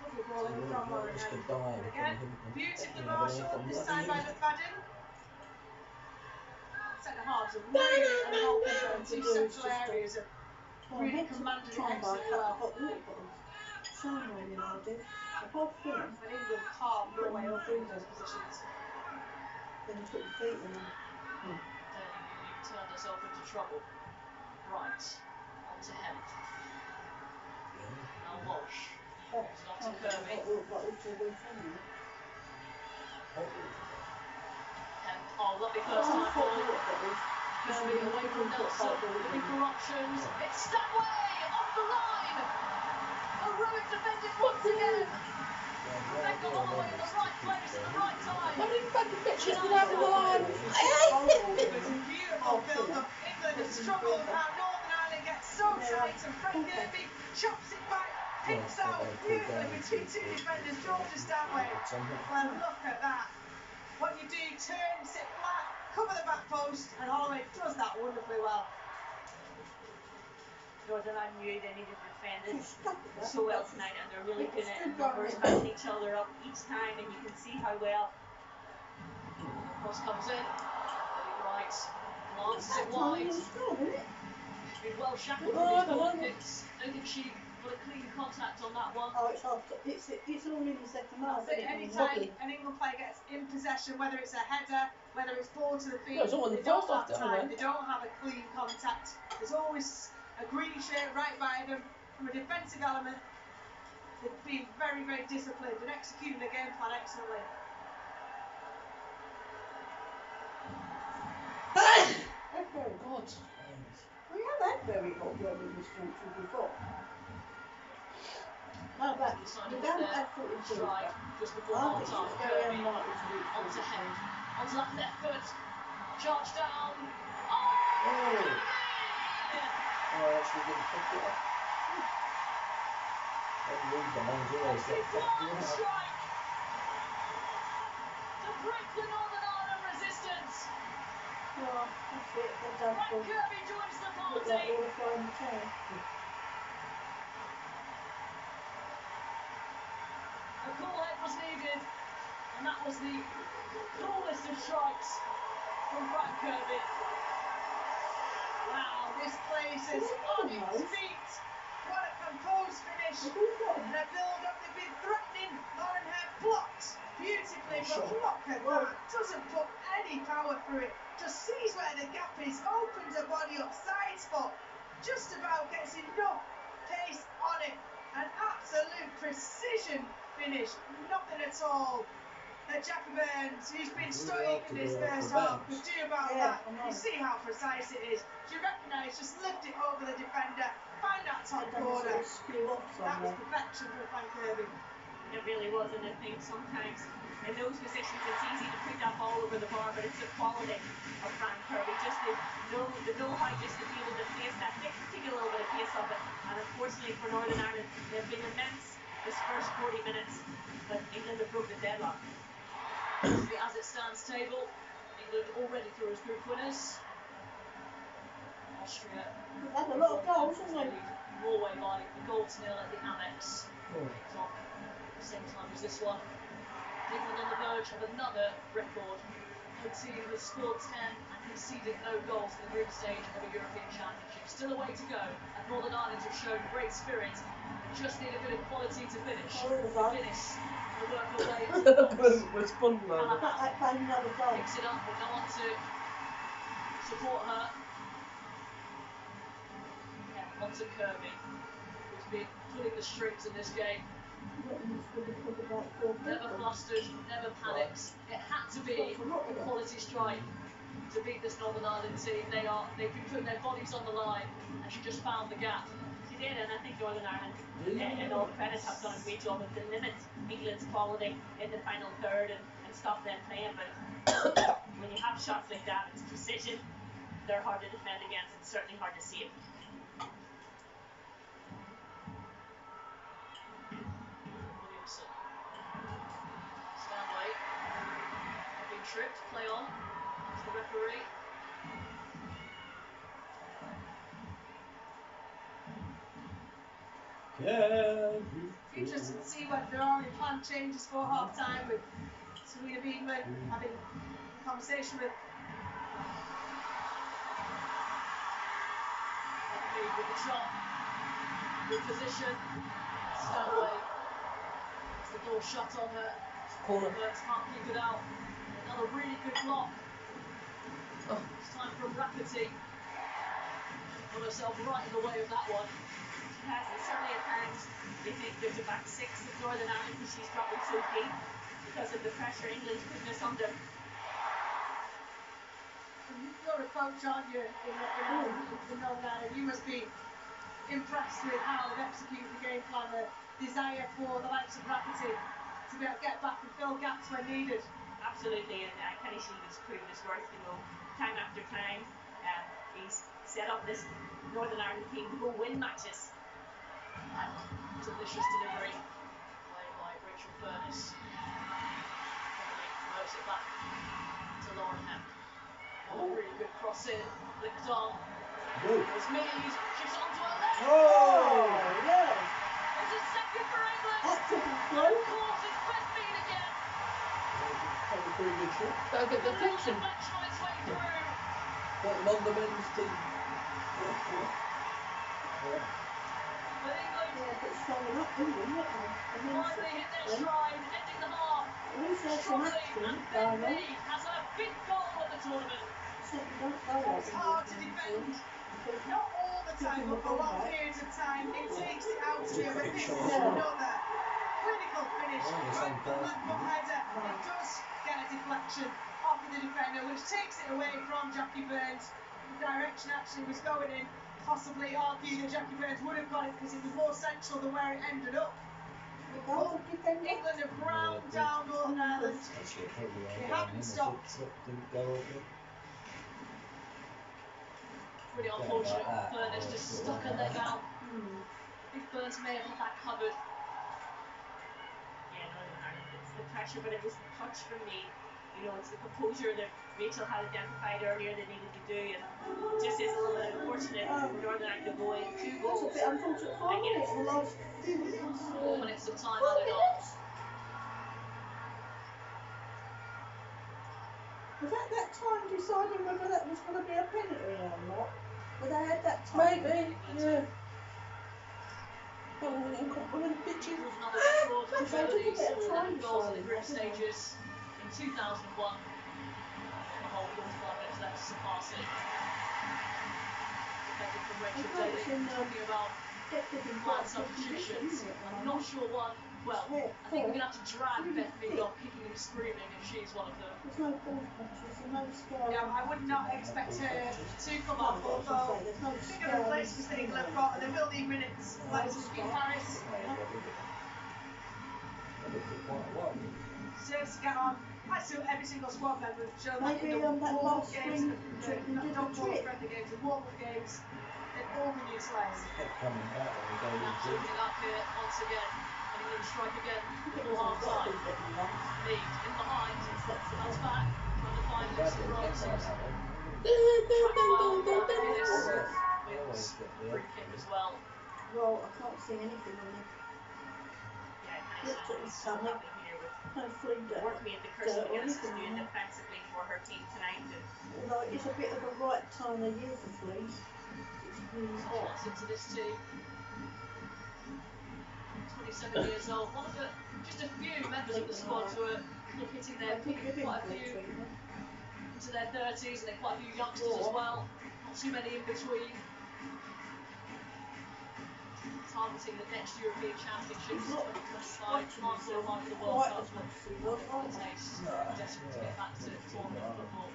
Lovely ball in from Lauren Just Head. to die. Again, beautifully marshalled, this time by McFadden. Centre halves are really unhelpful zone. Two central areas are really commanded it excellently well. Hot water bottles. Shine raining I did. A hot film. And England carved Norway up in those positions. Then you put your feet in them. Derby nearly turned herself into trouble. Right, on to Head. Now Walsh. It's not to Kirby. Hot water bottles to the weekend. Head. Oh, lovely first time ball. Kirby away from Nelson, looking for options. It's Stanway off the line. Heroic defending once again. Rebecca Holloway in the right place at the right time. How many fucking bitches did I have on the line? I hate it. It's a beautiful build up. England has struggled. Now Northern Ireland gets so tight, and Frank Kirby chops it back, picks out beautifully between two defenders, Georgia Stanway. Well, look at that. What you do, turn, sit flat, cover the back post, and Holloway does that wonderfully well. Northern Ireland knew they needed to defend it so well tonight, and they're really good at numbers, backing each other up each time, and you can see how well. Cross comes in. Very right. Glances it wide. Been well shackled from these ball kicks. Don't think she got a clean contact on that one. Oh, it's after. It's all in the second half. That's it. Any time an England player gets in possession, whether it's a header, whether it's ball to the feet, Yeah, it's all in the they don't first half, have don't time. they? They don't have a clean contact. There's always a green shirt right by them. From a defensive element, they've been very, very disciplined and executing the game plan excellently. God. We have had very hot weather in this country before. How about we don't have 42. Strike just before I half think time. it's very Kirby unlikely to reach onto 42. Head. Onto that left foot. Charge down. Oh! Oh, actually didn't pick it up. That lead behind you always get fucked One up. strike to break the Northern Ireland resistance. Well, that's it. They're done Frank for. Kirby joins the Look like party. all the flying the town. A cool head was needed, and that was the coolest of strikes from Frank Kirby. Wow. This place is on its feet. What a composed finish. And a build-up. They've been threatening. Laurenheim blocks beautifully, but look at that. Doesn't put any power through it. Just sees where the gap is, opens her body up, side spot. Just about gets enough pace on it. An absolute precision finish. Nothing at all. Jackie Burns, who's been stoic in this first half, could do about that. You see how precise it is. She recognised, just lift it over the defender, find that top corner. That was perfection for Frank Kirby. It really was, and I think sometimes in those positions it's easy to put that ball over the bar, but it's the quality of Frank Kirby. Just the know-how, just to be able to place that, take a little bit of pace off it. And unfortunately for Northern Ireland, they've been immense this first 40 minutes, but England have broke the deadlock. The as it stands table, England already through as group winners. Austria. That's a lot of goals, isn't it? Norway by a goal to nil at the Amex. Top at the same time as this one. England on the verge of another record. No team has scored 10 and conceded no goals in the group stage of a European Championship. Still a way to go, and Northern Ireland have shown great spirit. They just need a bit of quality to finish. Guinness will work her way to the box. Picks it up, will go on to support her. Yeah, on to Kirby, who's been pulling the strings in this game. Never flustered, never panics. It had to be a quality strike to beat this Northern Ireland team. They've been putting their bodies on the line, and she just found the gap. She did, and I think Northern Ireland, in all fairness, have done a great job of to limit England's quality in the final third and stop them playing. But when you have shots like that, it's precision. They're hard to defend against. It's certainly hard to save. Williamson. Stanley. Being tripped. Play on. It's the referee. Interesting to see whether there are any planned changes for half time with Serena Biedman having a conversation with With the shot. Good position. Stanley. It's the door shut on her. Corner. Burns can't keep it out. Another really good block. Oh. It's time for Rafferty. Got herself right in the way of that one. She has, and certainly at times you think there's a back six of Northern Ireland because she's dropping so deep because of the pressure England's putting us under. You're a coach, aren't you, in Northern Ireland? You must be impressed with how they've executed the game plan, the desire for the likes of Rafferty to be able to get back and fill gaps when needed. Absolutely, and Kenny Sheehan's proven his worth, time after time. He's set up this Northern Ireland team to go win matches. Delicious delivery played by Rachel Furness. Works it back to Laurenheim. Oh, really good cross in, flicked on. There's Mead, she's onto her left. Oh, yeah. It's a second for England. That's a And good of course it's Beth Mead again. That was a pretty good shot. Don't get the The deflection. deflection on its way through. Got them on the men's team. But England Yeah, but standing up, isn't it? finally hit their stride, ending the half. At least there's some Strongly, action and Beth going on. Mead has her big goal at the tournament. It's hard to defend. Not all the time, but for long periods of time, it takes it out of you. But this is another clinical finish. Right from left foot header, it does get a deflection off of the defender, which takes it away from Jackie Burns. The direction actually was going in. Possibly argue that Jackie Burns would have got it because it was more central than where it ended up. England have ground down Northern Ireland. They haven't stopped. Really unfortunate. Furness just stuck her leg out. I think Burns may have had that covered. Yeah, Northern Ireland, it's the pressure, but it was the touch from me. It's the composure that Rachel had identified earlier they needed to do, and just is a little bit unfortunate for Northern Ireland to go in 2 goals. That's a bit unfortunate for me in the last few minutes. 4 minutes of time 4 added on. minutes? Was that time deciding whether that was going to be a penalty or not? But they had that time. Maybe, yeah. Oh, incompetent bitches. Prove another record for If they took a Germany's bit of time 11 goals in the signing group that, didn't they? stages in 2001. The whole 45 minutes left to surpass it. Defended from Rachel Daly, talking about planned substitutions. I'm not sure one. Well, I think we're going to have to drag Beth Mead kicking and screaming if she's one of them. There's no force punches and no scale. Yeah, I would not expect her to come off, although There's no think of the replacements that England have got, and they will need minutes. Like Sophie Harris deserves to get on. I assume every single squad member has shown that in Maybe the on that warm-up last games, spring trip we did not the warm-up trick. friendly games, the warm-up games, they've all been utilised. Kept coming back when we go That's into opening up here once again. And England strike again before half time. Mead in behind, comes back, trying to find Lucy Robinson. Tracked well by Phyllis wins free kick as well. Well, I can't see anything on it. Yeah, Looked at his so stomach. happy here with No flea dirt. work rate that Kirsty Dirt or Gillis is anything doing on it. defensively for her team tonight. And Although it's a bit of a right time of year for fleas. It's really hot. Shots into this team. 27 years old. One of the just a few members of the squad who are kind of hitting their peak. Quite a few into their 30s, and then quite a few youngsters as well. Not too many in between. Targeting the next European Championships, 2025, half for the World Cup. Taste desperate to get back to tournament football.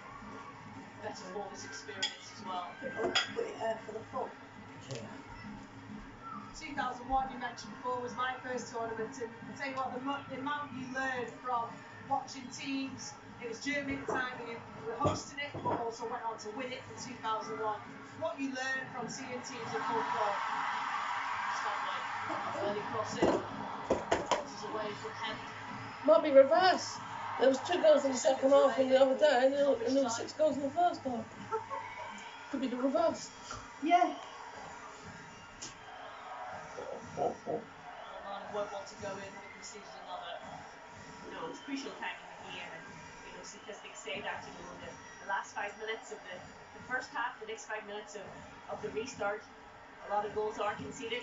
Better for this experience as well. I'll put it out for the fog. 2001, you mentioned before, was my first tournament, and I'll tell you what, the amount you learned from watching teams. It was Germany at the time that you were hosting it, but also went on to win it in 2001. What you learned from seeing teams in full flow. Stanway, early cross in, crosses away from Hemp. Might be reverse. There was 2 goals in the second half in the other day, and there was 6 goals in the first half. Could be the reverse. Yeah. Ireland won't want to go in having conceded another. no, it's crucial time in the game, and statistics say that the last 5 minutes of the first half, the next 5 minutes of the restart, a lot of goals are conceded.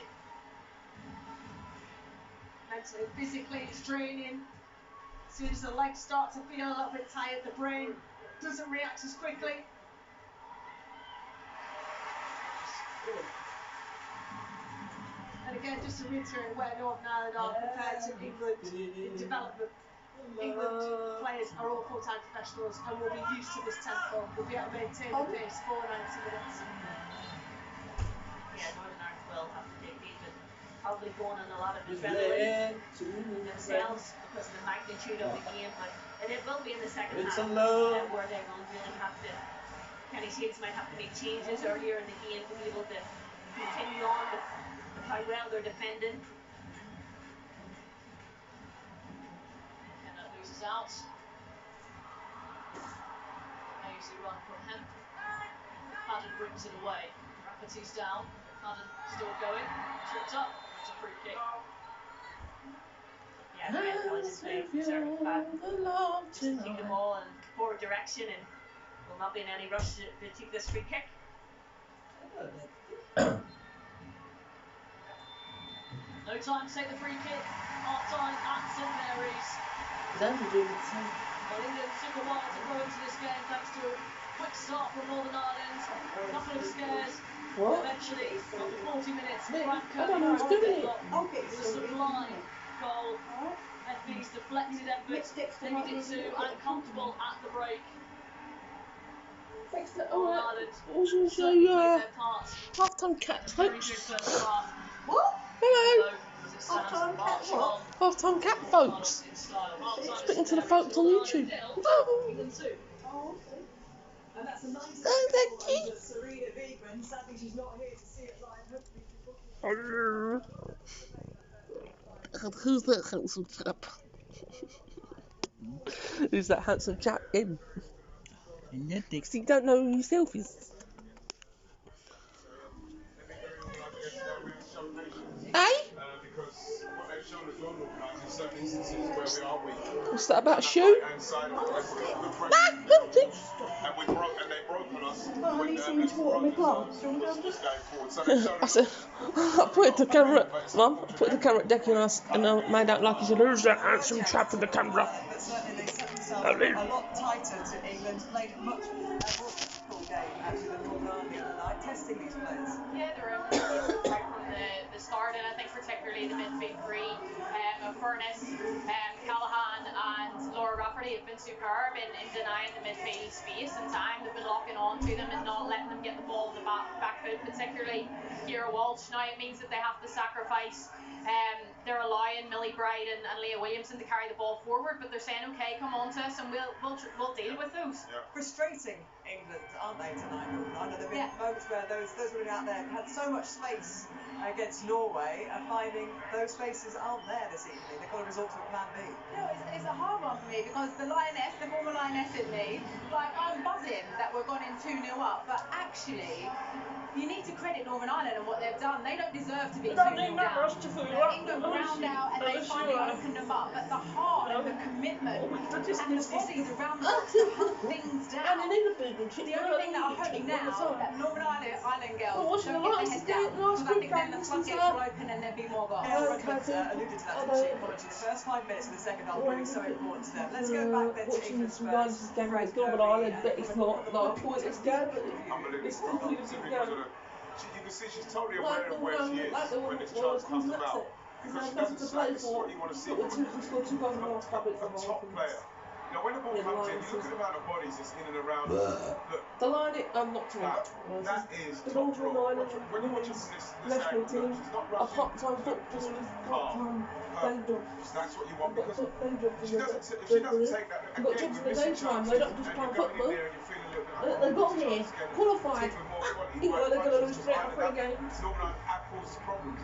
Mentally, physically, it's draining. As soon as the legs start to feel a little bit tired, the brain doesn't react as quickly. And again, just to reiterate where Northern Ireland are compared to England in development. England players are all full-time professionals and will be used to this tempo. Will be able to maintain the pace for 90 minutes. Yeah, Northern Ireland will have to dig deep and probably going on a lot of adrenaline themselves because of the magnitude of the game, and it will be in the second half where they will really have to. Kenny Shields might have to make changes earlier in the game to be able to continue on with how well they're defending. Kenna loses out. Easy run from Hemp. Madden brings it away. Rafferty's down. Madden still going. Tripped up. It's a free kick. Yeah, very intelligent play from Sarah McFadden. Just to kick the ball in forward direction and will not be in any rush to take this free kick. No time to take the free kick. Half time at St Mary's. Is Andrew doing the same? Well, England took a while to grow into this game thanks to a quick start from Northern Ireland. A couple of scares. What? Eventually, after 40 minutes, Me? Frank I don't know who's doing it. with a sublime goal. FB's deflected efforts, taking it to uncomfortable at the break. Thanks to Northern Ireland I was going to show certainly you played their part. half-time cat Very good folks. first half. What? Hello. As it stands, Half-time cat march what? on. Half-time cat folks. In style. Half-time Speaking is to the St folks on Mary's, YouTube. Northern Ireland 0, England 2. Oh, okay. And that's a 90 Oh, thank you. under Serena Wiegman. Sadly, she's not here to see it live. Hopefully, she will. Hello. And who's that handsome chap? Who's that handsome chap in? Because you don't know who yourself is. Eh? Because what they've shown as well, certain instances where we are weak. What's that about shoe? And side of the pressure, Ah, and they broke on us. Oh, I need someone to water my plants. Do you want to go So I said, I pointed the camera at Mum. I put the camera at Decky and I made out like he said, "Who's that handsome chap with the camera?" But certainly they set themselves a lot tighter to England, played a much more physical game actually than Northern Ireland the other night, testing these players. Yeah, they were right from the start, and I think particularly the midfield three of Furness, Callahan and Laura Rafferty have been superb in denying the midfield space and time. They've been locking on to them and not letting them get the ball in the back foot, particularly Ciara Walsh. Now it means that they have to sacrifice. They're allowing Millie Bright and Leah Williamson to carry the ball forward, but they're saying, okay, come on to us and we'll deal with those. Yeah. Frustrating England, aren't they, tonight? I know there have been moments where those women out there had so much space against Norway, and finding those spaces aren't there this evening. They've got to resort to a plan B. You know, it's a hard one for me because the former Lioness in me, like I'm buzzing that we're gone in 2-0 up, but actually you need to credit Northern Ireland and what they've done. They don't deserve to be 2-0 down. England ground out and they finally opened them up, but the heart and the commitment and the bodies around the box to hunt things down. The only thing that I'm hoping now that Northern Ireland girls don't get their heads down, because I think then the floodgates will open and there'll be more goals. Alluded to that, didn't she? Apologies. The first 5 minutes of the second half will be so important to them. Let's go back then to England first. Northern Ireland, but it's not like a point. It's dead. Unbelievable. It's completely different. You can see she's totally aware of where she is when this chance comes about. Because she doesn't sacrifice what you want to see from a top player. You know, when the ball comes in, you look at the amount of bodies that's in and around. Look, the line, I'm not too much. that is the top Northern draw. Ireland When you watch this national angle, team, she's not a rushing. part-time football, part-time danger. That's what you want because If she doesn't take that. You've got jobs in the daytime, they don't just play football. They got here, qualified. You know, they're going to lose 3 out of 3 games. That causes problems.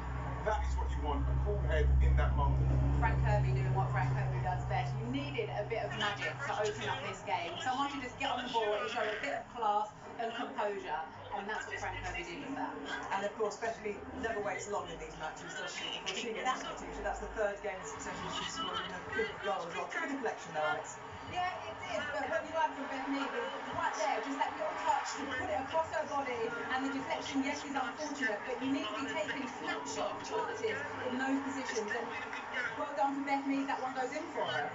That is what you want, a cool head in that moment. Frank Kirby doing what Frank Kirby does best. You needed a bit of magic to open up this game. Someone to just get on the ball and show a bit of class and composure, and that's what Frank Kirby did with that. And of course, Bethany never waits long in these matches, does she? Before she gets into the team, that's the 3rd game in succession she's scored a good goal as well. Through deflection though, Alex. Yeah, it did, but what you like from Bethany was right there, just that little touch to put it across her body, and the deflection, yes, is unfortunate, but you need to be taking snapshot chances in those positions, and well done for Bethany, that one goes in for her.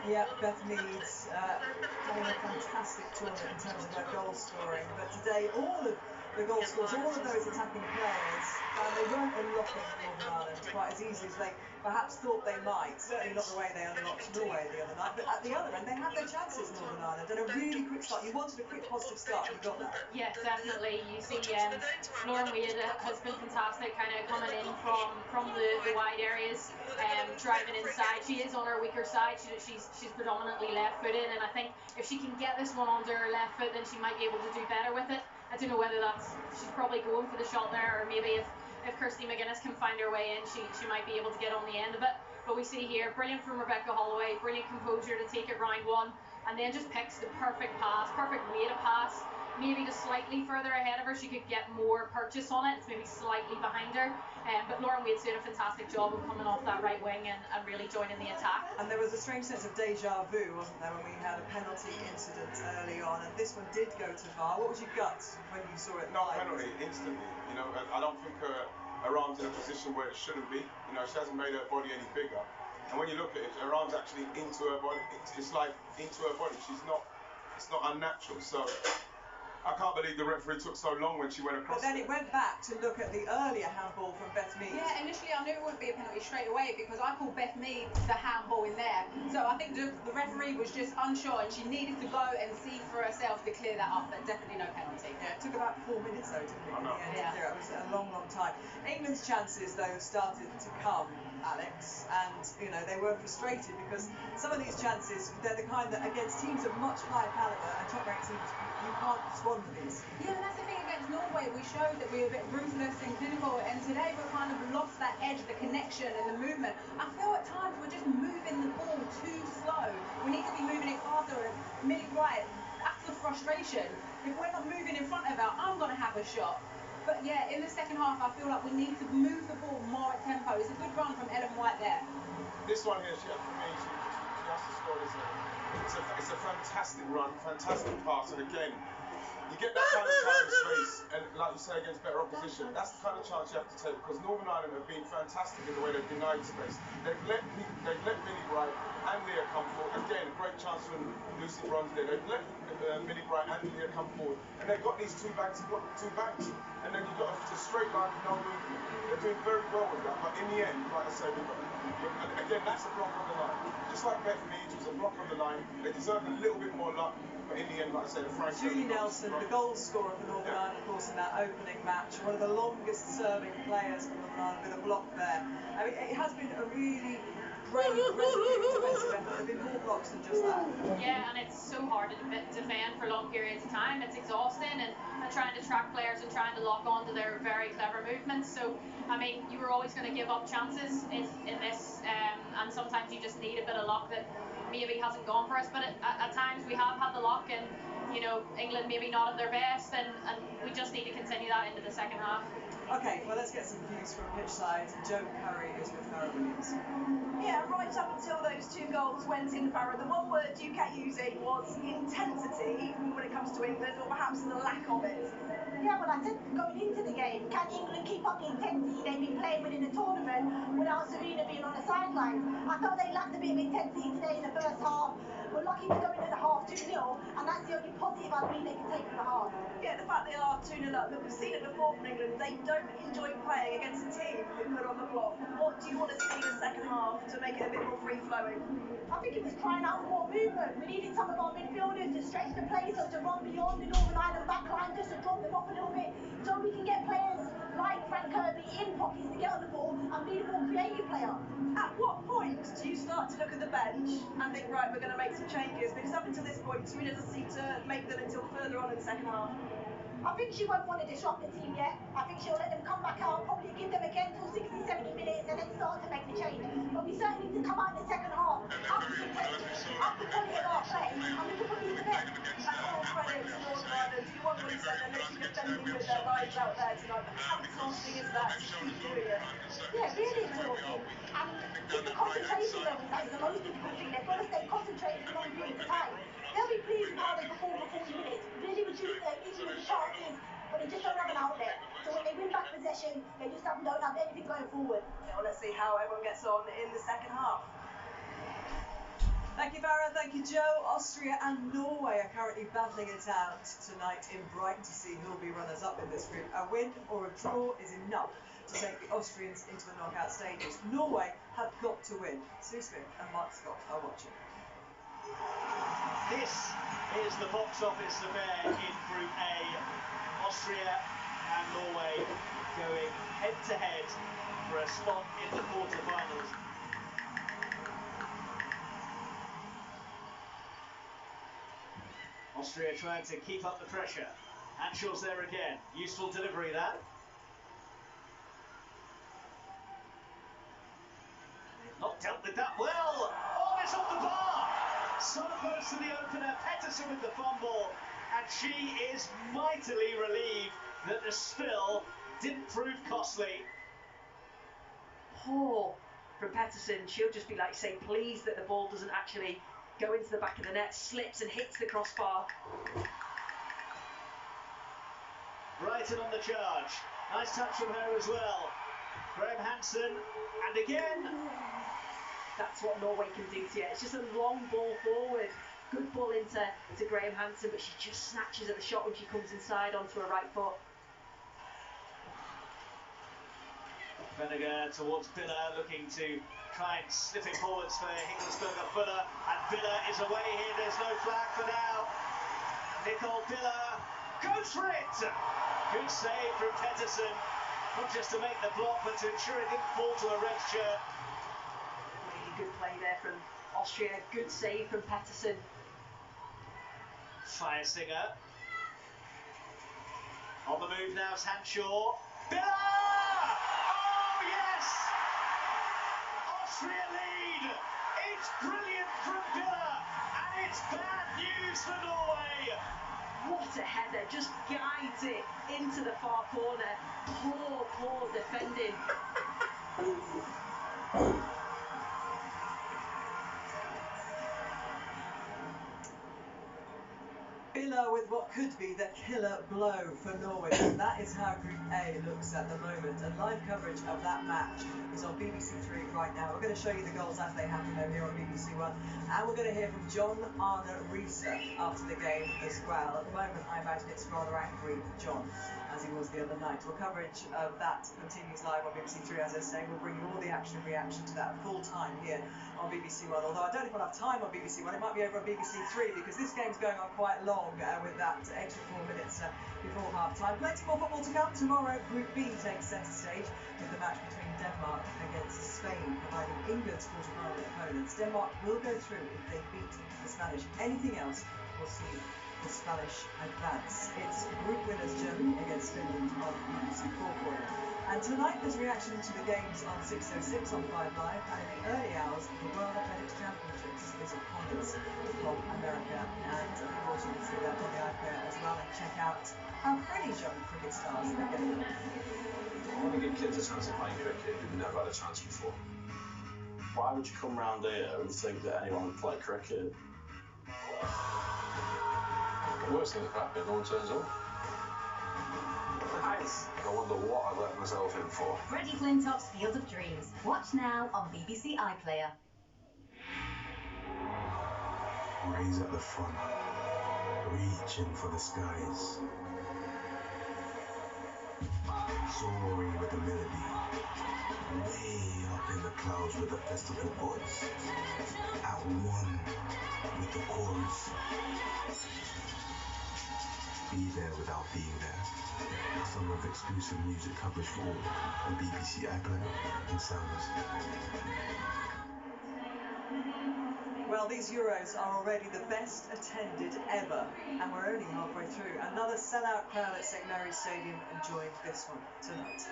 Yeah, Bethany's having a fantastic tournament in terms of her goal scoring, but today all of the goal scorers, all of those attacking players, they weren't unlocking Northern Ireland quite as easily as they perhaps thought they might. Certainly not the way they unlocked Norway the other night, but at the other end, they had their chances, Northern Ireland, and a really quick start. You wanted a quick positive start, and you got that. Yes, definitely. You see, Lauren Wade has been fantastic, kind of coming in from the wide areas, driving inside. She is on her weaker side. She's predominantly left-footed, and I think if she can get this one onto her left foot, then she might be able to do better with it. I don't know whether she's probably going for the shot there, or maybe if Kirsty McGuinness can find her way in, she might be able to get on the end of it. But we see here, brilliant from Rebecca Holloway, brilliant composure to take it round one, and then just picks the perfect pass, perfect way to pass. Maybe just slightly further ahead of her, she could get more purchase on it. It's maybe slightly behind her. But Lauren Wade's doing a fantastic job of coming off that right wing and really joining the attack. And there was a strange sense of deja vu, wasn't there, when we had a penalty incident early on, and this one did go to VAR. What was your gut when you saw it live? No penalty, instantly. You know, I don't think her arm's in a position where it shouldn't be. You know, she hasn't made her body any bigger. And when you look at it, her arm's actually into her body. It's like into her body. It's not unnatural. So I can't believe the referee took so long when she went across. But then it went back to look at the earlier handball from Beth Mead. Yeah, initially I knew it wouldn't be a penalty straight away because I called Beth Mead the handball in there. So I think the referee was just unsure and she needed to go and see for herself to clear that up, but definitely no penalty. Yeah, it took about 4 minutes though, didn't it? I know. Yeah. It was a long, long time. England's chances though started to come, Alex, and you know they were frustrated because some of these chances, they're the kind that against teams of much higher calibre and top-ranked teams, you can't squander these. Yeah, and that's the thing against Norway. We showed that we were a bit ruthless and clinical, and today we've kind of lost that edge, the connection and the movement. I feel at times we're just moving the ball too slow. We need to be moving it faster. And Millie Bright, that's the frustration. If we're not moving in front of her, I'm going to have a shot. But yeah, in the second half, I feel like we need to move the ball more at tempo. It's a good run from Ellen White there. This one here, for me, she has to score this. It's a fantastic run, fantastic pass, and again, you get that kind of time and space, and like you say, against better opposition, that's the kind of chance you have to take, because Northern Ireland have been fantastic in the way they've denied space. They've let Millie Bright and Leah come forward. Again, a great chance for Lucy Bronze there. They've let Millie Bright and Leah come forward, and they've got these two banks, and then you've got a straight line with no movement. They're doing very well with that, but in the end, like I said, again, that's a block on the line. Just like Beth Mead was a block on the line, they deserve a little bit more luck. But in the end, like I said, Frank Julie Nelson, the goal scorer for Northern Ireland, of course, in that opening match, one of the longest serving players for Northern Ireland with a block there. I mean, it has been a really great defensive effort. There have been more blocks than just that. Yeah, and it's so hard to defend for long periods of time. It's exhausting, and trying to track players and trying to lock onto their very clever movements. So, I mean, you were always going to give up chances in this, and sometimes you just need a bit of luck that maybe hasn't gone for us, but at times we have had the luck, and you know, England maybe not at their best, and we just need to continue that into the second half. Okay, well, let's get some views from pitch side. Joe Curry is with Farrah Williams. Yeah, right up until those 2 goals went in, Farrah, the one word you kept using was intensity when it comes to England, or perhaps the lack of it. Yeah, well, I said going into the game, can England keep up the intensity they've been playing within the tournament without Serena being on the sideline? I felt they lacked a bit of intensity today in the first half. We're lucky to go into the half 2-0, and that's the only positive I believe they can take from the half. Yeah, the fact they are 2-0 up, but we've seen it before from England, they don't enjoy playing against a team who put on the block. What do you want to see in the second half to make it a bit more free-flowing? I think it was crying out for more movement. We needed some of our midfielders to stretch the play, so to run beyond the Northern Ireland backline, just to drop them off a little bit, so we can get players like Frank Kirby in pockets to get on the ball and be the more creative player. At what point do you start to look at the bench and think, right, we're going to make some changes? Because up until this point, Serena doesn't seem to make them until further on in the second half. I think she won't want to disrupt the team yet. I think she'll let them come back out, probably give them again till 60, 70 minutes, and then start to make the change. But we certainly need to come out in the second half, up the intensity, up the quality of our play, and we can put these to bed. And all credit to Northern Ireland. You want what he said, they're literally defending with their lives out there tonight. But how exhausting is that to keep doing it? Yeah, really exhausting. And just the concentration levels, that is the most difficult thing. They've got to stay concentrated for long periods of time. They'll be pleased with how they perform for 40 minutes, really reduce their injury chances, but they just don't have an outlet. So when they win back possession, they just don't have anything going forward. Yeah, well, let's see how everyone gets on in the second half. Thank you, Farrah. Thank you, Joe. Austria and Norway are currently battling it out tonight in Brighton to see who will be runners-up in this group. A win or a draw is enough to take the Austrians into the knockout stages. Norway have got to win. Sue Smith and Mark Scott are watching. This is the box office affair in Group A. Austria and Norway going head-to-head for a spot in the quarter-finals. Austria trying to keep up the pressure. Hanshaw's there again. Useful delivery, that. Not dealt with that well. Oh, it's off the bar. So close to the opener. Pettersson with the fumble. And she is mightily relieved that the spill didn't prove costly. Poor from Pettersson. She'll just be, like, say, pleased that the ball doesn't actually go into the back of the net, slips and hits the crossbar. Brighton on the charge. Nice touch from her as well. Graham Hansen, and again. That's what Norway can do to you. It's just a long ball forward. Good ball into Graham Hansen, but she just snatches at the shot when she comes inside onto her right foot. Vennegar towards Biller, looking to try and slip it forwards for Higgelsberger Fuller, and Biller is away here. There's no flag for now. Nicole Biller goes for it. Good save from Pettersson, not just to make the block, but to ensure it didn't fall to a red shirt. Really good play there from Austria. Good save from Pettersson. Firesinger. On the move now is Hanshaw. Biller! Oh, yes! Austria lead. It's brilliant from Biller, and it's bad news for Norway. What a header, just guides it into the far corner. Poor defending. what could be the killer blow for Norway. And that is how Group A looks at the moment. And live coverage of that match is on BBC Three right now. We're going to show you the goals as they happen though here on BBC One. And we're going to hear from John Arne Riise after the game as well. At the moment, I imagine it's rather angry John, as he was the other night. Well, coverage of that continues live on BBC Three, as I say. We'll bring you all the action and reaction to that full time here on BBC One. Although I don't know if we'll have time on BBC One, it might be over on BBC Three because this game's going on quite long with that extra 4 minutes before half time. Plenty more football to come tomorrow. Group B takes centre stage with the match between Denmark against Spain, providing England's quarter-final opponents. Denmark will go through if they beat the Spanish. Anything else, we'll see the Spanish advance. It's group winners Germany against Finland on BBC 4 for you. And tonight there's reaction to the games on 606 on 5 Live, and in the early hours the World Athletics Championships is upon us from America, and of course you can see that on the iPlayer as well, and check out how pretty young cricket stars are getting. I want to give kids a chance of playing cricket who've never had a chance before. Why would you come round here and think that anyone would play cricket? The worst thing that can happen, no one turns up. Nice. I wonder what I let myself in for. Freddie Flintoff's Field of Dreams. Watch now on BBC iPlayer. Raise at the front, reaching for the skies. Soaring with the melody, way up in the clouds with the festival gods. At one with the chorus. Be there without being there. Some of exclusive music coverage for all on BBC iPlayer and Sounds. Well, these Euros are already the best attended ever, and we're only halfway through. Another sellout crowd at St Mary's Stadium enjoying this one tonight.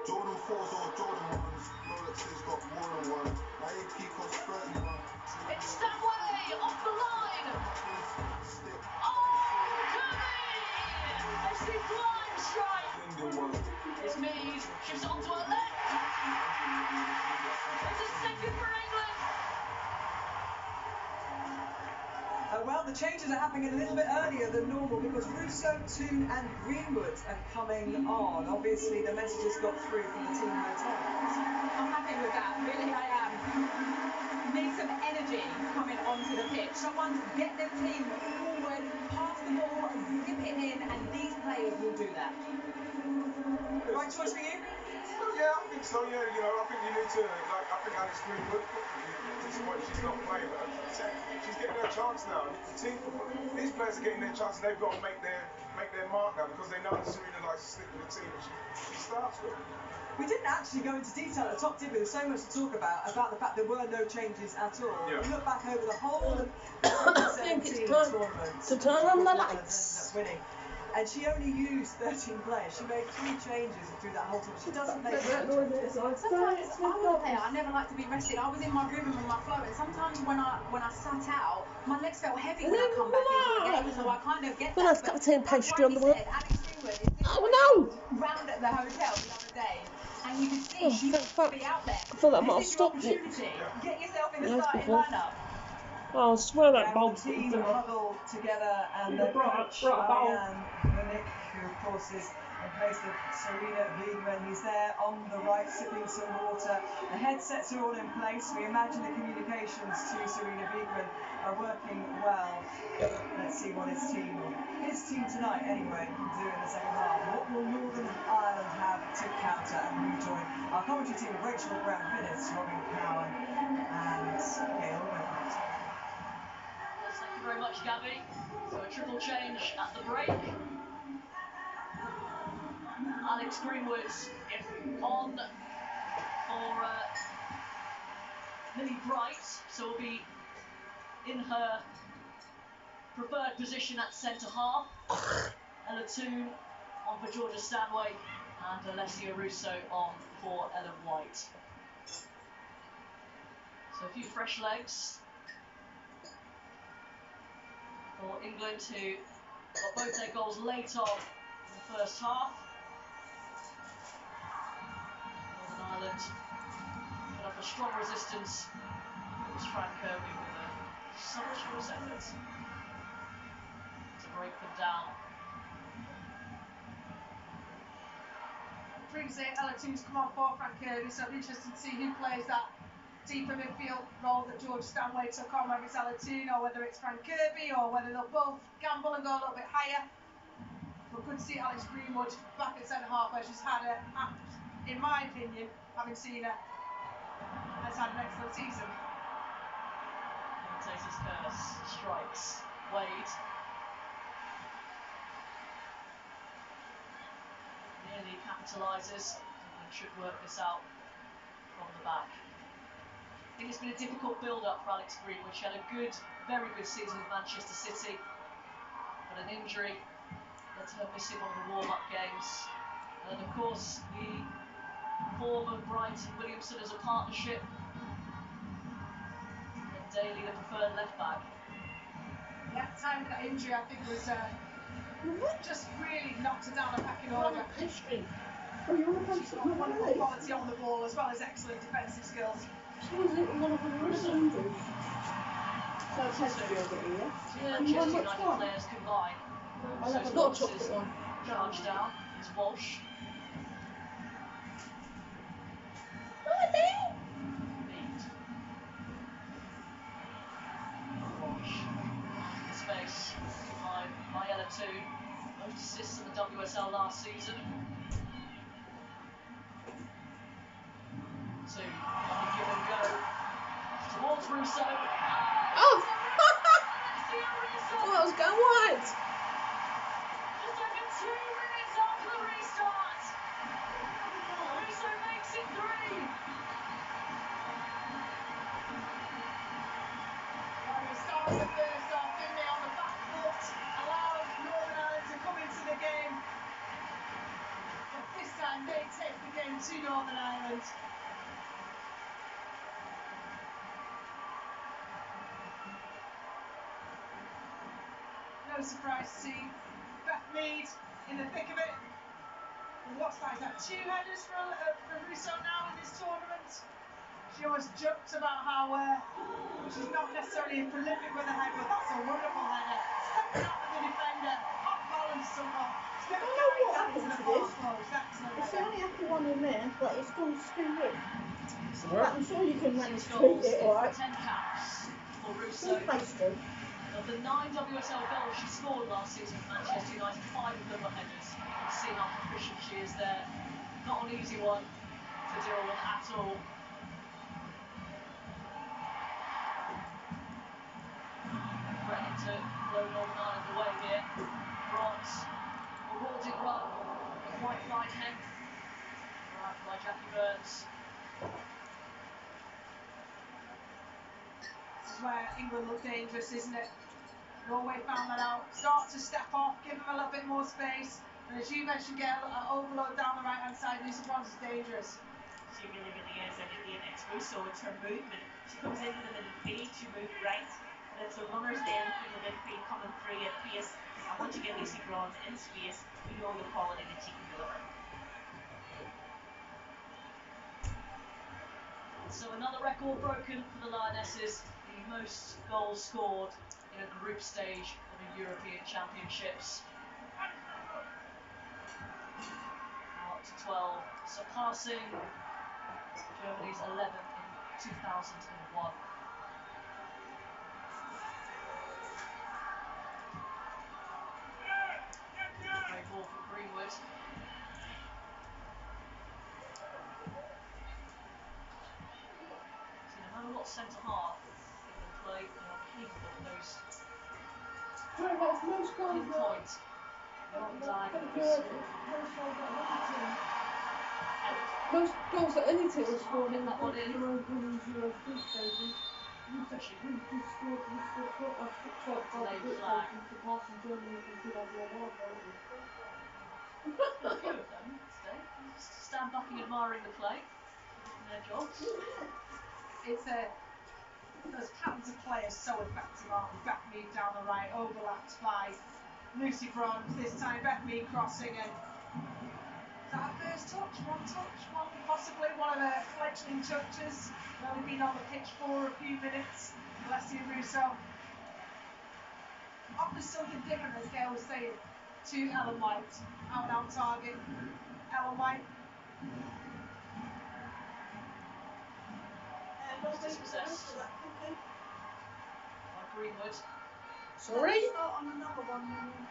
Jordan 4s or Jordan 1s, Rolex's got more than one. My AP costs 31. It's that way, off the line! Oh, Kirby! It's the blind strike! It's Mead, shifts it onto her left! It's a second for England! Well, the changes are happening a little bit earlier than normal because Russo, Toon and Greenwood are coming on. Obviously, the messages got through from the team hotel. I'm happy with that, really I am. Need some energy coming onto the pitch. Someone get their team forward, pass the ball, zip it in, and these players will do that. Right choice for you? Yeah, I think so. Yeah, you know, I think you need to, like, I think Alex Greenwood, disappointed she's not playing, but she's getting her chance now. The team, these players are getting their chance, and they've got to make their mark now because they know that Serena likes to stick with the team, and she starts with. We didn't actually go into detail at the top, did we? There's so much to talk about the fact there were no changes at all. Yeah. We look back over the whole of the 2017 tournament. To turn on the lights. Winning. And she only used 13 players. She made 3 changes through that whole tournament. She doesn't make changes. Sometimes I was a player, I never like to be rested. I was in my rhythm and my flow, and sometimes when I sat out, my legs felt heavy when I come back into the game, so I kind of get that. Nice cup of tea and pastry on the way. Oh no! Round at the hotel the other day, and you could see she was be out there. I thought that might have stopped it. Get yourself in the Yes, starting before. lineup. Oh, I swear that bulb's The team huddled together, and their coach, Ryan Munich, who of course is in place of Serena Wiedmann. He's there on the right, sipping some water. The headsets are all in place. We imagine the communications to Serena Wiedmann are working well. Let's see what his team tonight anyway can do in the second half. What will Northern Ireland have to counter and rejoin? Our commentary team of Rachel Brown-Finnis, Robin Cowan, and Gail Webber. Thank you very much, Gabby. So a triple change at the break. Alex Greenwood on for Millie Bright, so will be in her preferred position at centre half. Ella Toon on for Georgia Stanway, and Alessia Russo on for Ellen White. So a few fresh legs for England, who got both their goals late on in the first half. Northern Ireland got a for strong resistance. It was Frank Kirby with a sumptuous effort to break them down. Brings in Ella2's come on for Frank Kirby, so it'll be interesting to see who plays that deeper midfield role that George Stanway took on, whether it's Ella2 or whether it's Frank Kirby, or whether they'll both gamble and go a little bit higher. But good to see Alex Greenwood back at centre half, where she's had in my opinion, having seen her, has had an excellent season. Imitator's curse strikes Wade. Nearly capitalises and should work this out from the back. I think it's been a difficult build-up for Alex Greenwood. She had a good, very good season with Manchester City, but an injury led to her missing one of the warm-up games. And of course, the form of Brighton Williamson as a partnership, and Daly the preferred left-back. Yeah, time for that injury, I think, was just really knocked her down a pecking order. History. Oh, you want to punch She's got wonderful quality on the ball as well as excellent defensive skills. She was one of the worst injuries. So it's history over here. Two Manchester United players combined. I'll have a So lot of chocolate one. Charged down is Walsh. Mead. Walsh. Space by Ella2. Most assists in the WSL last season. So, give and go towards Russo. Oh! Oh, that was going wide. Just over 2 minutes after the restart. Russo makes it 3. Well, they started the first half, didn't they, on the back foot, allowed Northern Ireland to come into the game. But this time they take the game to Northern Ireland. No surprise to see Beth Mead in the thick of it. What's that? Is that 2 headers for Russo now in this tournament? She always joked about how she's not necessarily prolific with a head, but that's a wonderful header. Stepping out of the defender, off balance somehow. She's never carried that into the far post. Excellent. It's only after one in there, but it's gone straight in. Right. I'm sure you can manage to goals beat it, alright. 10 caps for Russo. Good place to. Of the 9 WSL goals she scored last season for Manchester United, 5 of them were headers. You see how proficient she is there. Not an easy one to deal with at all. Threatening to blow Northern Ireland away here. Bronze, rewarding run. The white flight head. Right by Jackie Burns. This is where England look dangerous, isn't it? Norway found that out. Start to step off, give them a little bit more space. And as you mentioned, get an overload down the right hand side. Lucy Bronze is dangerous. She really, really is. And again, it's Russo, it's her movement. She comes into the middle field, she moves right. And it's the runners then in the midfield coming through at pace. And once you get Lucy Bronze in space, you know the quality that she can deliver. So another record broken for the Lionesses, the most goals scored in a group stage of the European Championships. Now up to 12, surpassing Germany's 11 in 2001. Great ball for Greenwood. No matter what centre half England play, they are capable of those Whereabouts most goals pinpoint, non-diagonals. Most goals that any team has scored in that one in. women's Euro group stages. You scored 12 Delayed flag. surpassing Germany in 2001. A few of them today. Just stand back and admiring the play. Doing their jobs. It's those patterns of play are so effective, aren't they? Beth Mead down the right, overlapped by Lucy Bronze. This time Beth Mead crossing and that first touch, one possibly one of the fledgling touches. They've only been on the pitch for a few minutes. Alessia Russo offers something different, as Gail was saying, to Ellen White. Out and out target. Ellen White. Dispossessed by Greenwood. Sorry? Start on another one when you're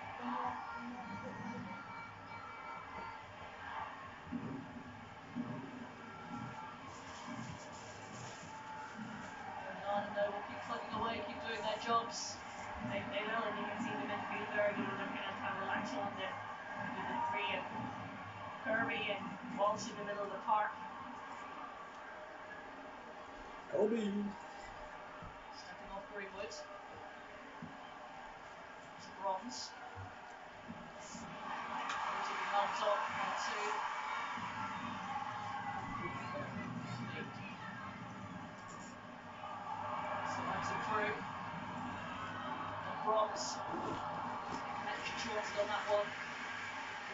They will keep plugging away, keep doing their jobs. They will, and you can see the midfielder, you know, they're kind of trying to latch on the three of Kirby and Walsh in the middle of the park. Kobe. Stepping off Greenwood. It's Bronze. To be knocked off, 1-2. Selected through. And Bronze. Connection shorted on that one.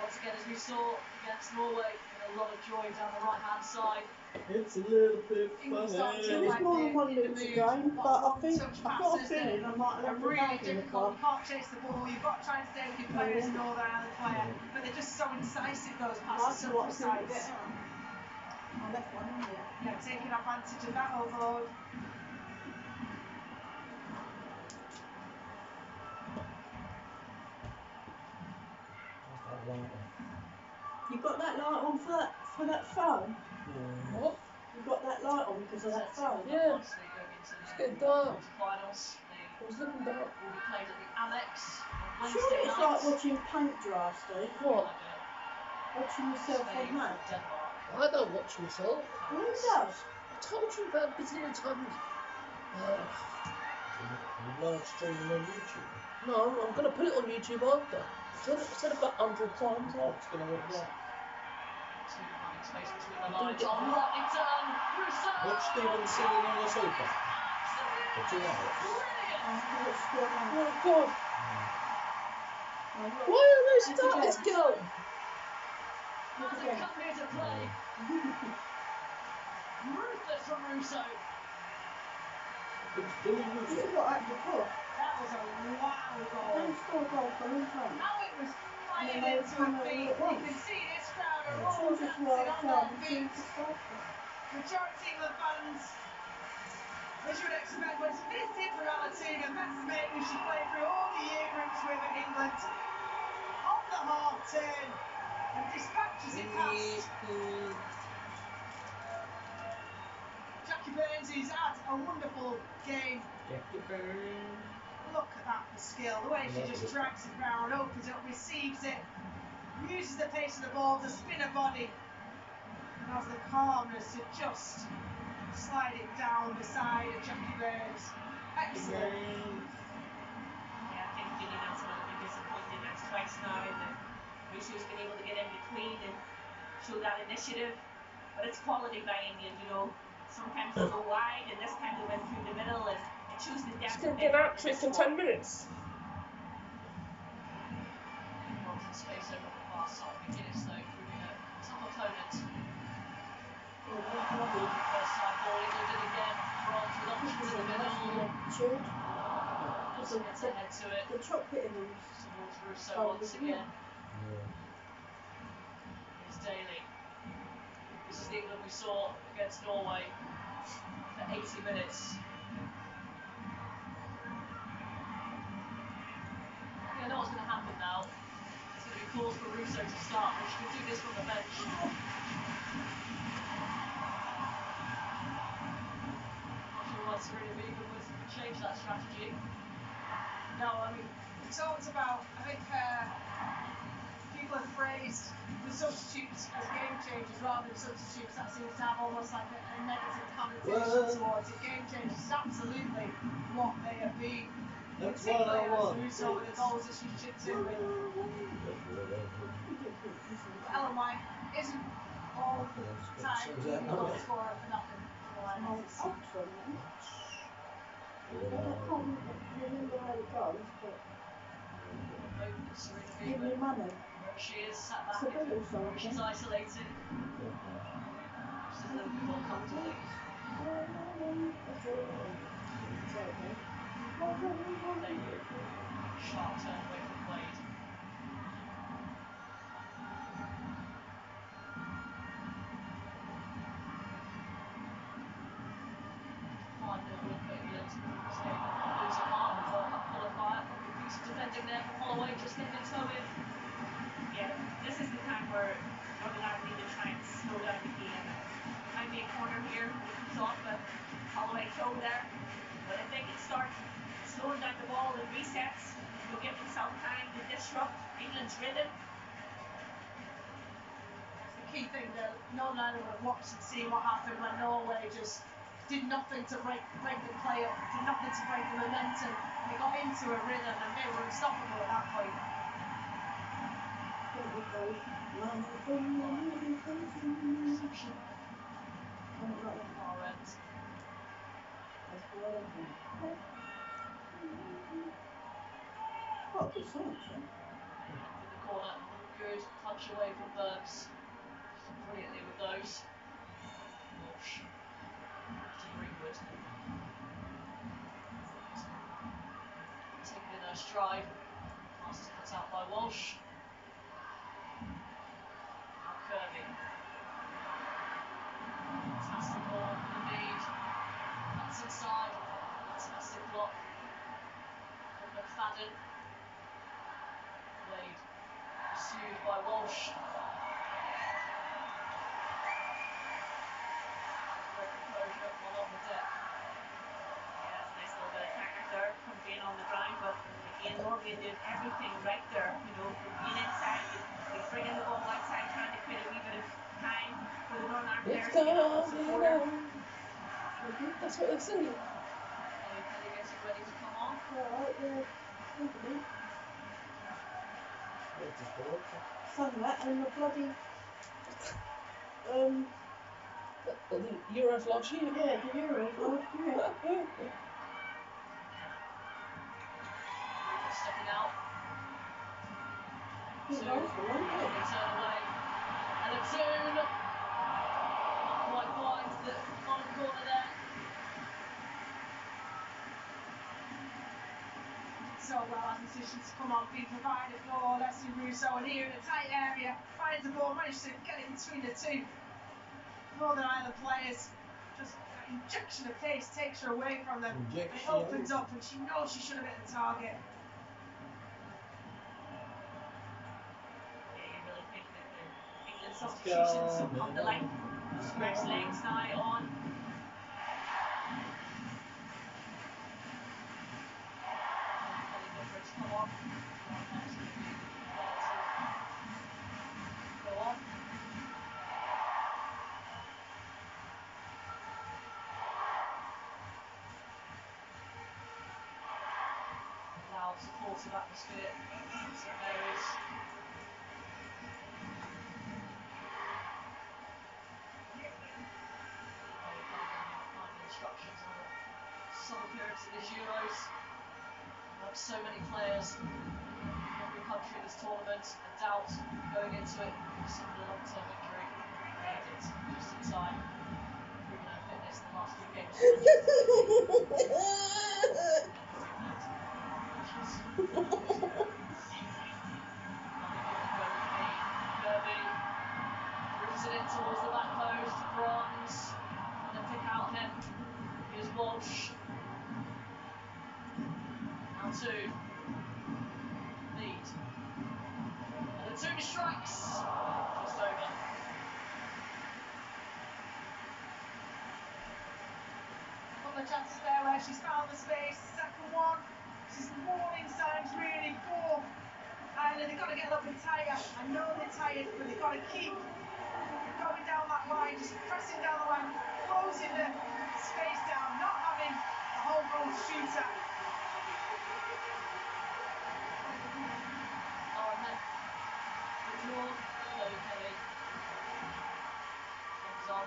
Once again, as we saw against Norway, a lot of joy down the right hand side. It's a little bit funny. It's more than 1 minute to go, but I think I've got a feeling I might have Really left it difficult. You can't chase the ball. You've got to try and stay with your players in Northern Ireland player, but they're just so incisive. Those passes, so precise. I left one in there. Yeah, taking advantage of that overload. You got that light on for that phone? Yeah. What? You got that light on because of that phone? Yeah. It's getting dark. I was looking dark. Will be played at the Amex on Surely Wednesday it's night. like watching paint dry, Steve. What? Watching yourself on that. Denmark. I don't watch myself. Who does? I told you about busy all the time. Live streaming on YouTube. No, I'm going to put it on YouTube after. I said about 100 times. It's going to work well. Space between the lines. On Lockington. Rousseau. Watch Stephen singing on the sofa for 2 hours. Oh, God. Why are they starting this goal? Hasn't come here to play. Ruthless from Russo. It's Billy This Russo. is what happened before. That was a wow goal. They scored a goal for him, right? How it was And flying then they into come her out feet. all at You once. can see this crowd are As all soon as dancing you are on club, their you feet. to stop it. Majority of the fans, as you would expect, was visited from Alatina. That's the mate who she played through all the year groups with at England. On the half turn and dispatches it past. Jackie Burns, who's had a wonderful game. Jackie Burns. Look at that for skill. The way she just drags the ground, opens it up, receives it, uses the pace of the ball to spin her body. And has the calmness to just slide it down the side of Jackie Burns. Excellent. Yeah, I think Ginny Nelson will be disappointed. That's twice now that Russo's been able to get in between and show that initiative. But it's quality by England, you know. Sometimes they go wide, and this time they went through the middle, and it shows the It's depth going of to get their an hat-trick in 10 minutes. Lots of space over on the far side. McGuinness, though, proving a tough opponent. First time ball, England did again. Bronze with options in the middle. Nelson gets ahead to it. The top bit in them. Towards Russo once again. Here's Daly. This is the England we saw against Norway for 80 minutes. I know what's going to happen now. It's going to be calls for Russo to start, but she can do this from the bench. Not sure why Serena Wiegand would change that strategy. No, I mean, we talked about, I think people have phrased the substitutes as game changers rather than substitutes. That seems to have almost like a negative connotation towards it. Game changers is absolutely what they have been. That's Particularly what I want. as Russo with the goals that she chips in with. Ellen White isn't all the time leading goal scorer for nothing. I can't remember how it goes, but give me money. She is sat back. It's a bubble song, She's yeah. isolated. She's a little bit more comfortably. Debut. Sharp turn away from Wade. Look for England. Staying losing heart with a qualifier. Piece of defending there from Holloway, just getting a toe in. Yeah, this is the time where Northern Ireland need to try and slow down the game. Might be a corner here, it comes off, but Holloway toe there. But if they can start slowing down the ball and resets, they'll give themselves time to disrupt England's rhythm. That's the key thing that Northern Ireland would have watched and see what happened when Norway just did nothing to break the play up, did nothing to break the momentum. They got into a rhythm and they were unstoppable at that point. Reception. Far end. What a good song, actually. In the corner. Good touch away from Burns. Brilliantly with those. Walsh. To Greenwood. Taking in their stride. Pass is cut out by Walsh. Now Kirby. Fantastic ball indeed. That's inside. Fantastic block from McFadden. Wade pursued by Walsh. Great composure while on the deck. Yeah, it's a nice little bit of attacker there from being on the ground, but again, Norway did everything right there. You know, from being inside, they bringing the ball outside, trying to create a wee bit of time for the Northern Ireland players to get up and support her. That's what they're singing. Kelly getting ready to come on. Sung that and the bloody The Euros last year. yeah, the Euros last year. Stepping out. He Two. lost the one. Lovely turn away. And a tune. Not quite finds the bottom corner there. So well as positions come on, being provided for Leslie Russo, and here in a tight area, finds the ball, managed to get it between the two Northern Ireland players. Just that injection of pace takes her away from them. It opens up and she knows she should have hit the target. Yeah, you really think that the England substitutions have come to light. Stretch legs now on. Come on. Go on. Loud supportive atmosphere. St Mary's. Instructions on the sub-appearance of these Euros. Like so many players in every country in this tournament, a doubt going into it, some of the long-term injury. Made it just in time. Proven their fitness in the last few games. Kirby brings it in towards the back post. Bronze. And then pick out him. Here's Walsh. Now two. Lead. And the two strikes. Just over. Couple of chances there where she's found the space. Second one, she's warning signs really for Ireland. They've got to get a little bit tighter. I know they're tired, but they've got to keep going down that line, just pressing down the line, closing the space down, not having a whole goal shooter. Withdrawn. Kelly. Comes on.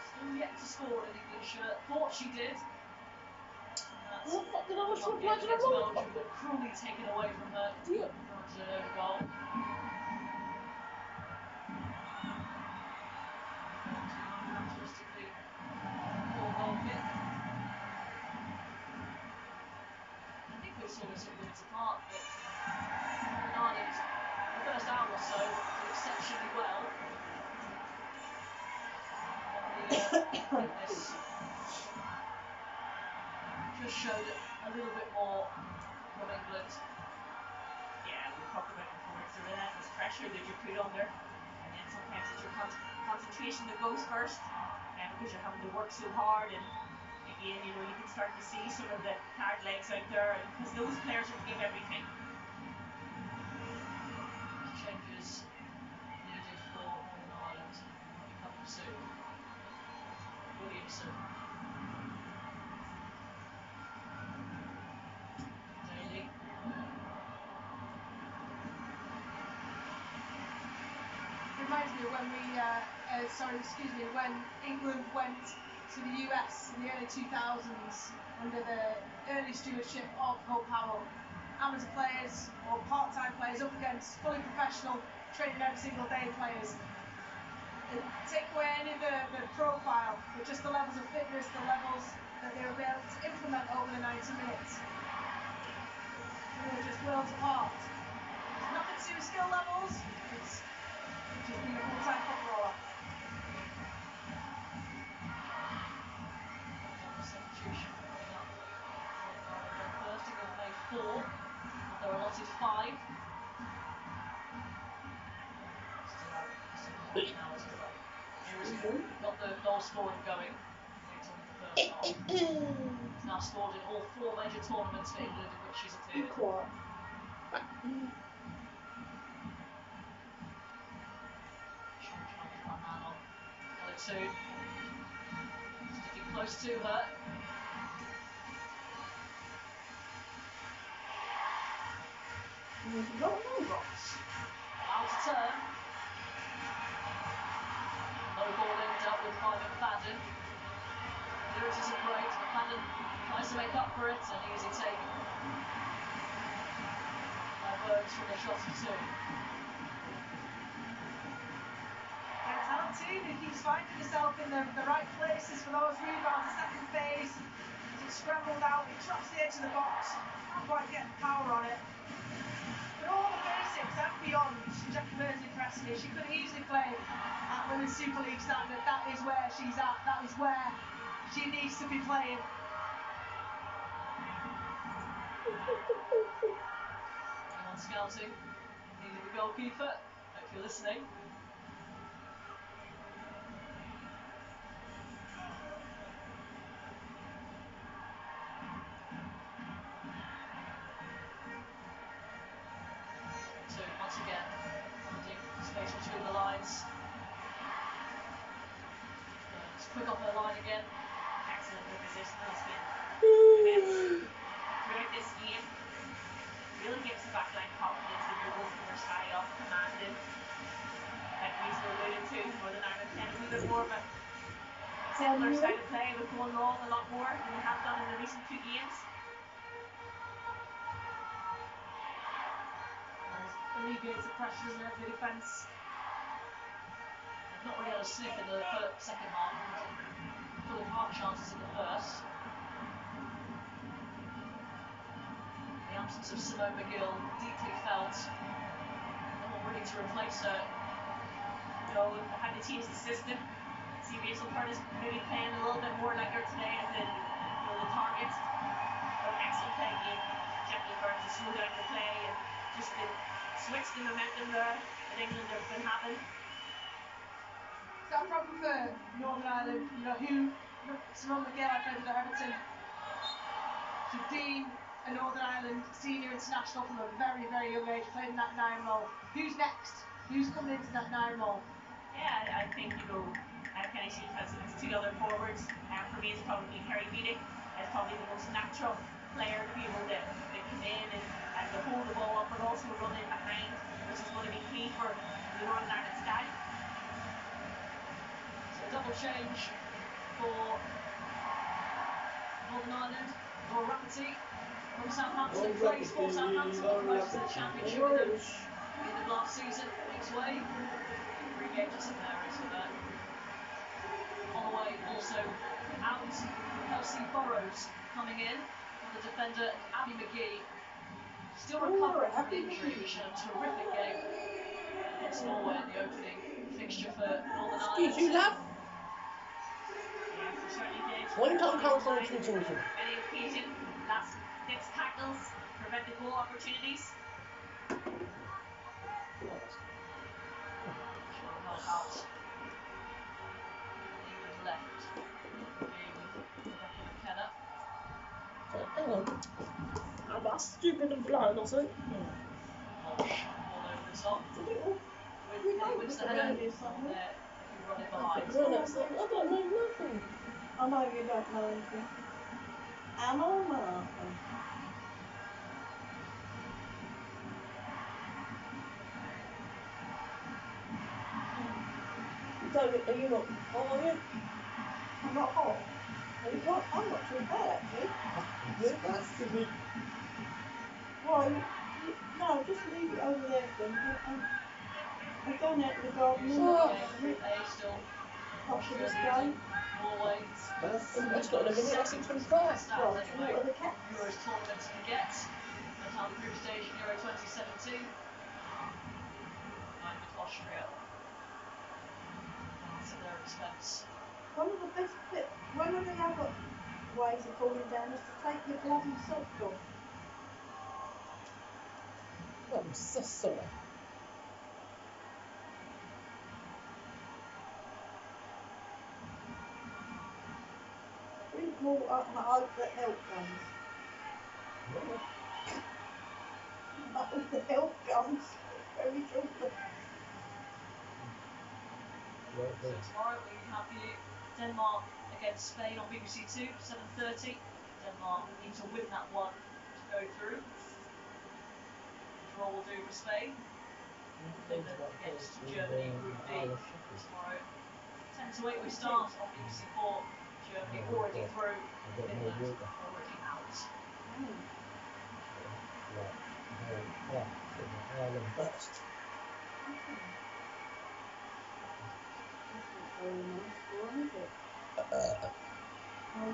Still yet to score in an England shirt. Thought she did. What the fuck did I watch from Belgium, but cruelly taken away from her. Yeah. For an own goal. fitness just showed a little bit more from England. Yeah, we talked about it before. It's the relentless pressure that you put under, and then sometimes it's your concentration that goes first, because you're having to work so hard. And again, you know, you can start to see some of the tired legs out there, because those players will give everything. Changes needed for Northern Ireland. Might be coming soon. Williamson. Daly. Reminds me of when when England went to the US in the early 2000s under the early stewardship of Hope Howell. Amateur players or part-time players up against fully professional, training every single day players. Take away any of the profile, but just the levels of fitness, the levels that they were able to implement over the 90 minutes. They were just worlds apart. There's nothing to do with skill levels, it's just being a full-time footballer. Substitution coming up. First, England have made 4, and they're allotted 5. We've got the goal scoring going later on in the first half. He's now scored in all 4 major tournaments for England in which she's appeared. Sticking close to her. Out to turn. Low ball in, dealt with by McFadden. Lewis isn't great. McFadden tries to make up for it, an easy take. Burns from the shot of 2. Talent team who keeps finding herself in the right places for those rebounds. The second phase, as it's scrambled out, it drops the edge of the box. Can't quite get the power on it. But all the basics and beyond, Jackie Burns impressed me. She could easily play at Women's Super League standard. That is where she's at. That is where she needs to be playing. On scouting, needed the goalkeeper. Hope you're listening. So once again, finding space between the lines. It's quick off her line again. Excellent position has been immense throughout this game. Really gives the backline confidence when you're going from your side off commanding. Like we alluded to, Northern Ireland playing a wee bit more of a similar style of play, but going long a lot more than we have done in the recent 2 games. Alleviates the pressures and the defence. They've not really had a sniff in the second half, full of half chances in the first. The absence of Simone McGill deeply felt. No one ready to replace her. No, they had to change the system. See Rachel Curtis maybe playing a little bit more like her today as the target. But excellent play again. Jackie Burns to slow down the play and just the switch the momentum there that England have been having. Is that a problem for Northern Ireland? You know, Simone McGill, I played with at Everton. She'd been a Northern Ireland senior international from a very, very young age, played in that 9 role. Who's next? Who's coming into that 9 role? Yeah, I think, Kenny Shield has 2 other forwards. For me, it's probably Kerry Beattie. It's probably the most natural player to be able to come in and to hold the ball up, but also run in behind, which is going to be key for the Northern Ireland style. So double change for Northern Ireland. Laura Rafferty from Southampton, plays for Southampton, promoted to the Championship with them in the last season. Makes way. 3 games of St Mary's for that. On the way, also out, Kelsey Burrows coming in, and the defender Abby McGee. Still recovering from the injury, but she had a terrific game against Norway in the opening fixture for Northern Ireland. Excuse you, love. certainly did. One time counts on Many two teams. occasion, last ditch tackles, prevented goal opportunities. Short help out. England left being Rebecca McKenna. Hang on. Am I stupid and blind or something? Walsh all over the top. Kelly wins the header on there if you're running behind. I don't know nothing. I know you don't know anything. And all nothing. Are you not? Oh, are you? I'm not hot. Are you hot? I'm not too bad actually. You're bad to me. Why? No, just leave it over there for a minute. I'm going out in the garden in a minute. Still After this game. Norway. That's not in a minute, that's in 25. Well, Anyway, what are the cats? Euros tournament to forget. That's how the group stage in Euro 2017. And with Austria. That's at their expense. One of the other ways of falling down is to take your bloody socks off. I'm so sorry. Drink water and I hope that help comes. I hope the help comes very shortly. So tomorrow we have Denmark against Spain on BBC Two, 7:30. Denmark need to win that one to go through. Draw will do for Spain. Finland against Germany, Group B tomorrow. 10 to 8 we start on BBC 4. Germany already through, Finland already out.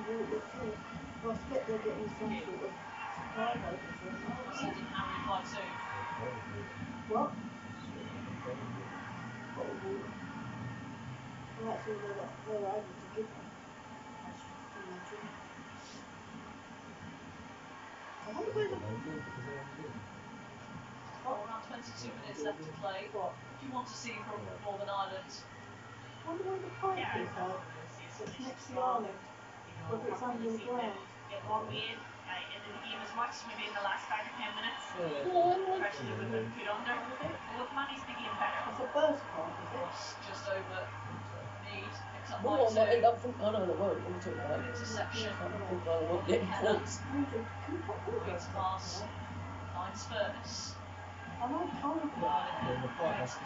I expect they're getting some sort of supply over for them. Sending Harry by 2. What? Bottle of water. Well, that's all they're able to give them. I imagine. I wonder where the... Around 22 minutes left to play. What do you want to see from Northern Ireland? I wonder where the pipe is, though. It's next to the island. Whether it's under the ground. Get Norway in the game as much, maybe in the last 5 or 10 minutes. Pressure that we've been put under. We've managed the game better. It's a burst pipe, is it? Just over Mead. Picks up Well, by 2. end up from... Oh, no, they won't. Let me talk about it. Interception. I won't get points. Waits pass. Finds Furness. I know, can't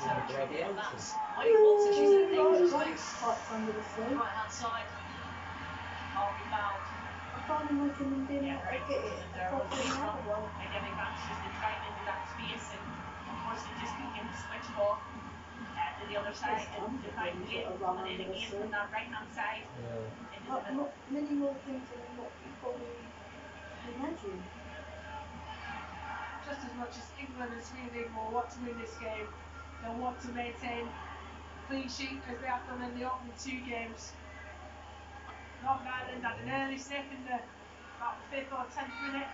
territory here. That's Wade Watson. She's in a dangerous space. Right hand side. Can't be found. I can't imagine them being able to get it across the other one. Again, advantages they try into that space and unfortunately just begin to switch off to the other side and to find Wade and then again from that right hand side into the middle. Not many more things than what you probably imagine. Just as much as England and Sweden will want to win this game, they'll want to maintain clean sheet as they have done in the opening 2 games. Northern Ireland had an early sniff in about the 5th or 10th minute.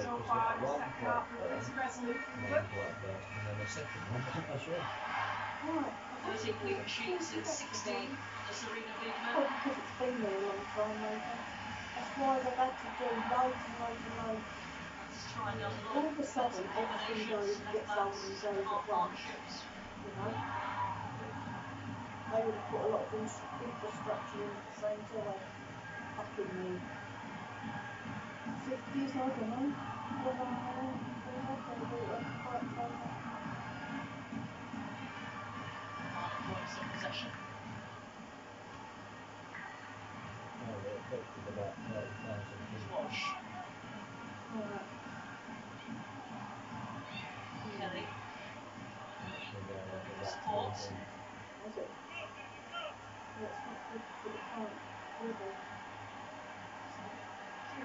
So far, the second half was pretty resolute for England. And then the second one, that's right. 30 clean sheets in 16. The Serena Wiegman. Probably because it's been there a long time, maybe. That's why they've had to do loads and loads and loads. Trying out a lot All of a sudden, everything goes and gets old and goes at once. You know? They would have put a lot of infrastructure in at the same time. Back in the 50s, I don't know. When they had their water pipes over. Points of possession. Wash. Kelly. Support. Was it? That's not good for the current weather. She's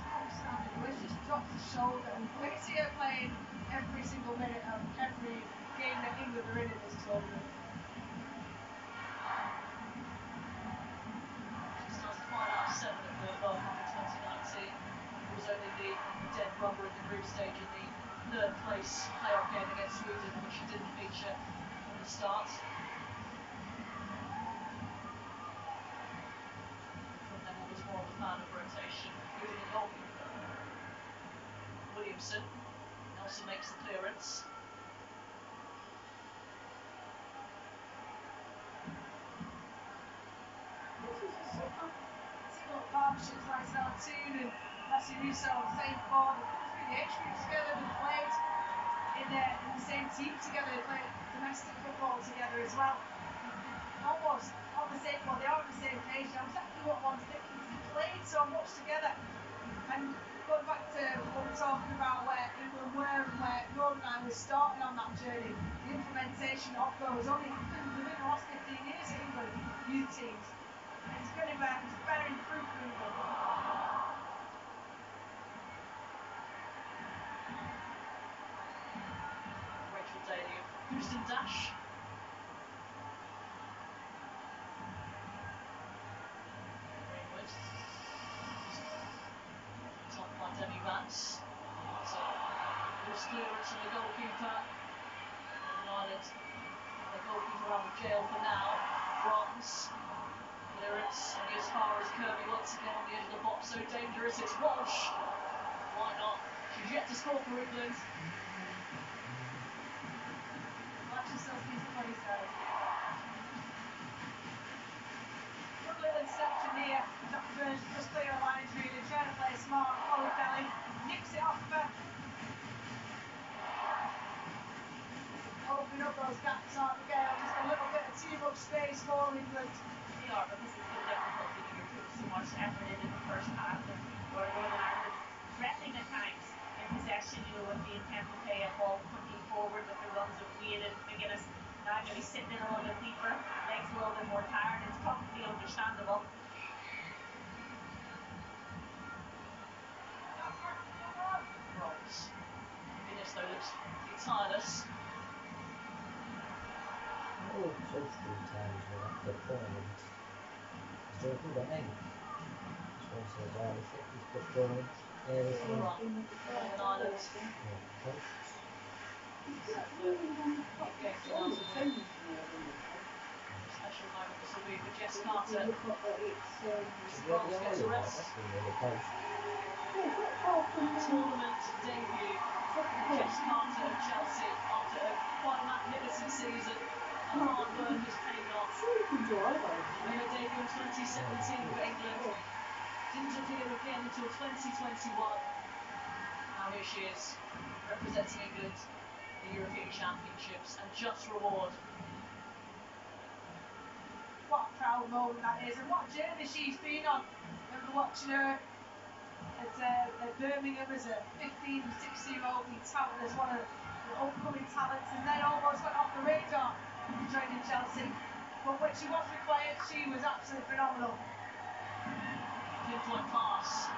outstanding. Let's just drop the shoulder and I can see her playing every single minute of every game that England are in this tournament. She started 5 out of 7 at the World Cup in 2019. It was only the dead rubber in the group stage in the third place playoff game against Sweden, in which she didn't feature from the start. From then on was more of a fan of rotation, including a goalkeeper. Williamson. Nelson makes the clearance. Partnerships like Zalatoon and Leslie Russo on the same board. Through the age group together, they played in the same team together, they played domestic football together as well. Almost on the same, well, they are on the same page now. Exactly what one's thinking. They played so much together. And going back to what we're talking about, where England were and where Northern Ireland was starting on that journey, the implementation of those only happened within the last 15 years at England youth teams. And it's going to be bearing fruit for England. Rachel Daly of Houston Dash. Greenwood. Top by Demi Vance. So, loose clearance from the goalkeeper. Northern Ireland, the goalkeeper out of jail for now. Bronze. Clearance only as far as Kirby once again on the edge of the box. So dangerous. It's Walsh. Why not? She's yet to score for England. Still sees the funny side. Good little interception here. Jack Burns just clear the lines really, trying to play smart, follow Kelly, nips it off her. Opening up those gaps, aren't they, Gail? Just a little bit of too much space for England. They are, because it's been difficult to do so much effort in the first half, and where Northern Ireland threatening at times in possession, with the intent to play a ball quickly forward with the runs of Wade and McGuinness. Now maybe sitting in a little bit deeper, legs a little bit more tired. It's probably understandable. Bronze. McGuinness though looks pretty tireless. Oh, so few times when I put forward. He's talking about me. This one says Irish, he's put forward. Northern Ireland. Special moment this will be for Jess Carter. Bronze gets a rest. Tournament debut for Jess Carter of Chelsea after quite a magnificent season. Her hard work has paid off. Made her debut in 2017 for England. Didn't appear again until 2021. Now here she is, representing England at the European Championships, and just reward. What a proud moment that is, and what a journey she's been on. I remember watching her at Birmingham as a 15, 16-year-old, being touted as one of the upcoming talents, and then almost went off the radar joining Chelsea. But when she was required, she was absolutely phenomenal. Pinpoint pass.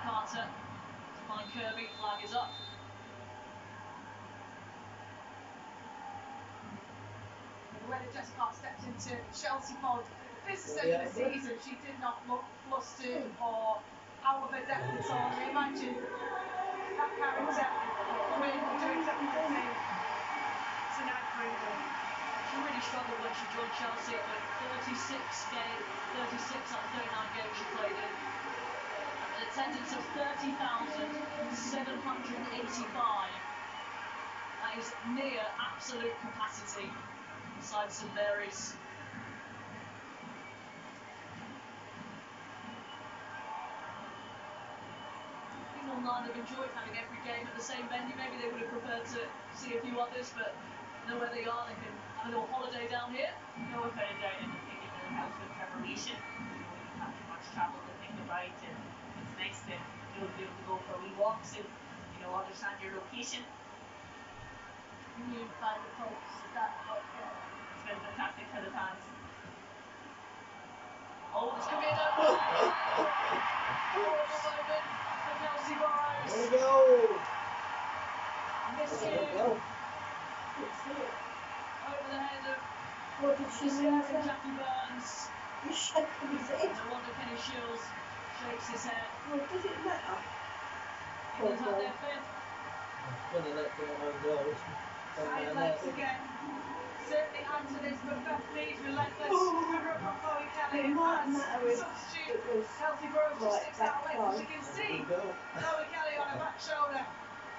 Carter to find Kirby. Flag is up. The way that Jess Carter stepped into Chelsea for the business end of the season, she did not look flustered or out of her depth at all. I imagine that character will do exactly the same tonight for England. She really struggled when she joined Chelsea, but 36 out of 39 games she played in. An attendance of 30,785. That is near absolute capacity inside St Mary's. Northern Ireland have enjoyed having every game at the same venue. Maybe they would have preferred to see a few others, but know where they are. They can have a little holiday down here. No, without a doubt, and I think it will help with preparation. You don't have too much travel to think about, and it's nice to be able to go for wee walks and understand your location. You find the folks that It's been fantastic for the fans. Oh, this could be an open. Horrible moment for Kelsey Burrows. There we go. This There we year, go. Over the head of What did she mean? Jackie Burns. He's shaking his head. No wonder Kenny Shields shakes his head. Well, does it matter? England had their fifth. It's funny that the own goal is Side legs again. Certainly add to this, but Beth Mead relentless. Cover up on Chloe Kelly. It might matter if substitute. it was Kelsey Burrows just sticks that out late, close. but you can see Chloe Kelly on her back shoulder.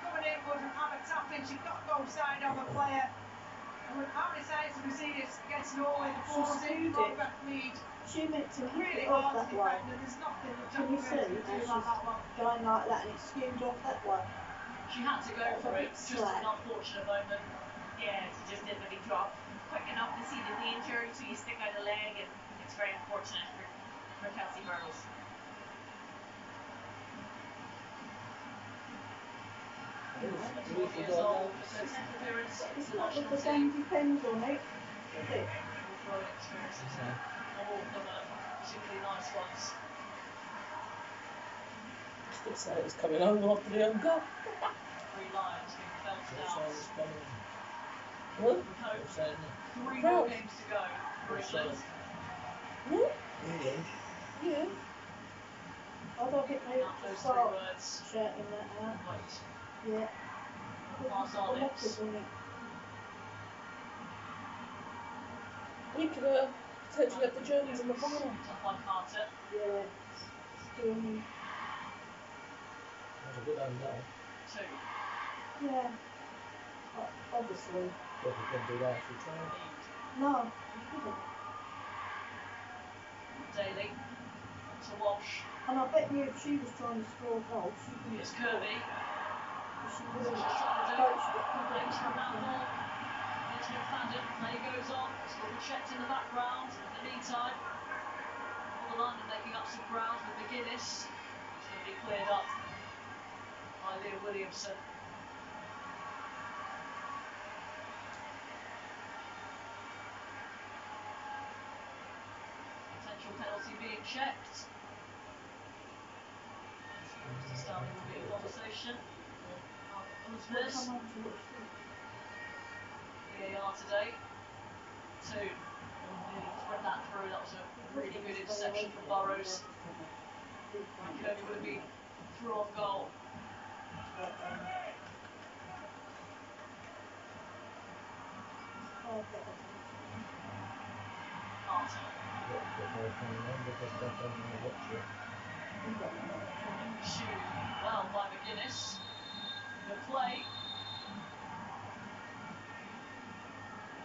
Coming in would have a tap in. She got no side on the player. How many times have we seen this against Norway? The ball's in from Beth Mead. She meant to kick Really it off hard that to way. defend, and there's nothing that Can you Jackie see? Burns can do about that one. Going like that and it skewed off that way. She had to go for it. Just an unfortunate moment. Yeah, she just didn't really drop quick enough to see the danger, so you stick out a leg, and it's very unfortunate for Kelsey Burrows. Years old, it's her 10th appearance in It's the not that national the team. game depends on it, is it? All throwing experiences, not all of them are particularly nice ones. Still say it was coming over after the own goal. 3 Lions being belted out. What? With hope. 3 Proud. more games to go for England. What? England. Yeah. I don't think they Not those 3 start words. shouting that out. Wait. Yeah. Past our lips. We could potentially have the Germans in the final. Tough by Carter. Yeah. Still. That's a good own goal. 2. Yeah. Obviously. But we couldn't do that if we tried. No, you couldn't. Daly. To Walsh. And I bet you if she was trying to score a goal, she would. Here's Kirby. She That's would what she's trying to do. Thanks from that ball. Here's McFadden. Play goes on. Still checked in the background. In the meantime, all the linemen making up some ground with McGuinness. It's going to be cleared up by Leah Williamson. Potential penalty being checked. Mr. Stanley will be in conversation. This VAR today. 2. Nearly thread that through. That was a really good interception from Burrows. Kirby would have been through on goal. Carter. Pursued well by McGuinness. Good play.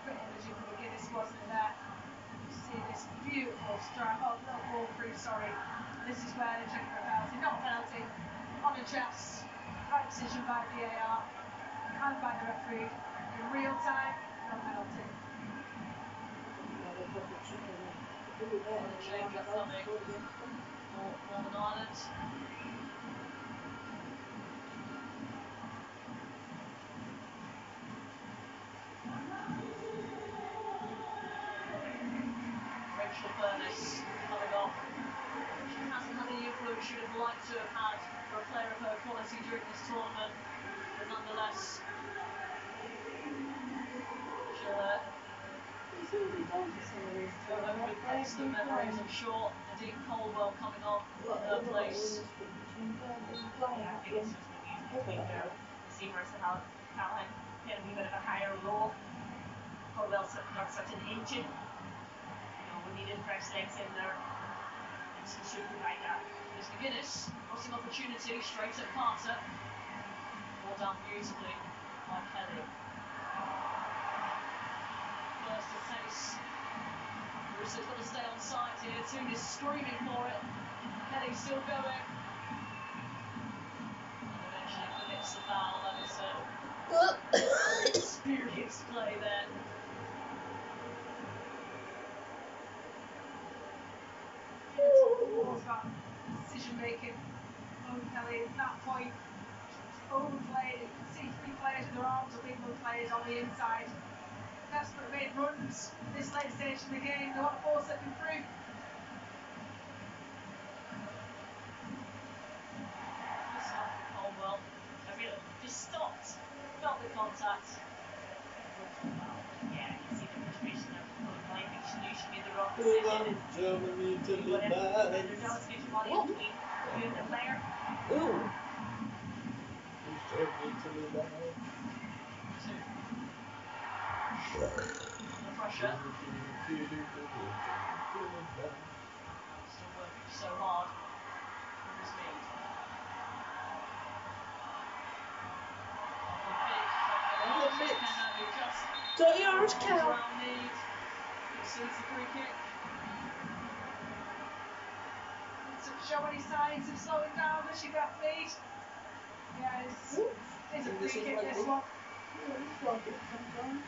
Great energy from McGuinness, wasn't there? You see this beautiful strike. Oh, no ball through, sorry. This is where they're checking for a penalty. Not a penalty. On the chest. Right decision by VAR. And by the referee. In real time, no penalty. And a change up coming for Northern Ireland. Rachel Furness coming off. She hasn't had the influence she would have liked to have had for a player of her quality during this tournament, but nonetheless, she'll go home with excellent memories, I'm sure. Nadine Caldwell coming on in her place. Yeah, I think it's just the need to keep their receivers and how Callahan get a wee bit of a higher role. Caldwell's got such an engine. You know, we needed fresh legs in there. And she should provide that. Here's McGuinness, crossing opportunity, straight at Carter. All done beautifully by Kelly. First a pace. Marissa's got to stay on side here. Toon is screaming for it. Kelly still going. And eventually commits the foul. That is a experienced play there. Decision making. Chloe Kelly at that point overplayed. You can see 3 players with their arms up, England players on the inside. Desperate made runs at this late stage in the game. They want to force it through. Caldwell. Just stopped. Felt the contact. Yeah, you see the frustration of Northern Ireland. She knew she made the wrong We decision. want Germany to Do be whatever you can. There's bad. always good body in What? between you and the player. Ooh. Who's Germany to be bad? Two. The pressure. Still working so hard. This lead. Dirty Irish cow. Concedes the free kick. Doesn't show any signs of slowing down, does she, Bethmead? Yes. It's a free kick, this one. Yeah, it's like it sometimes.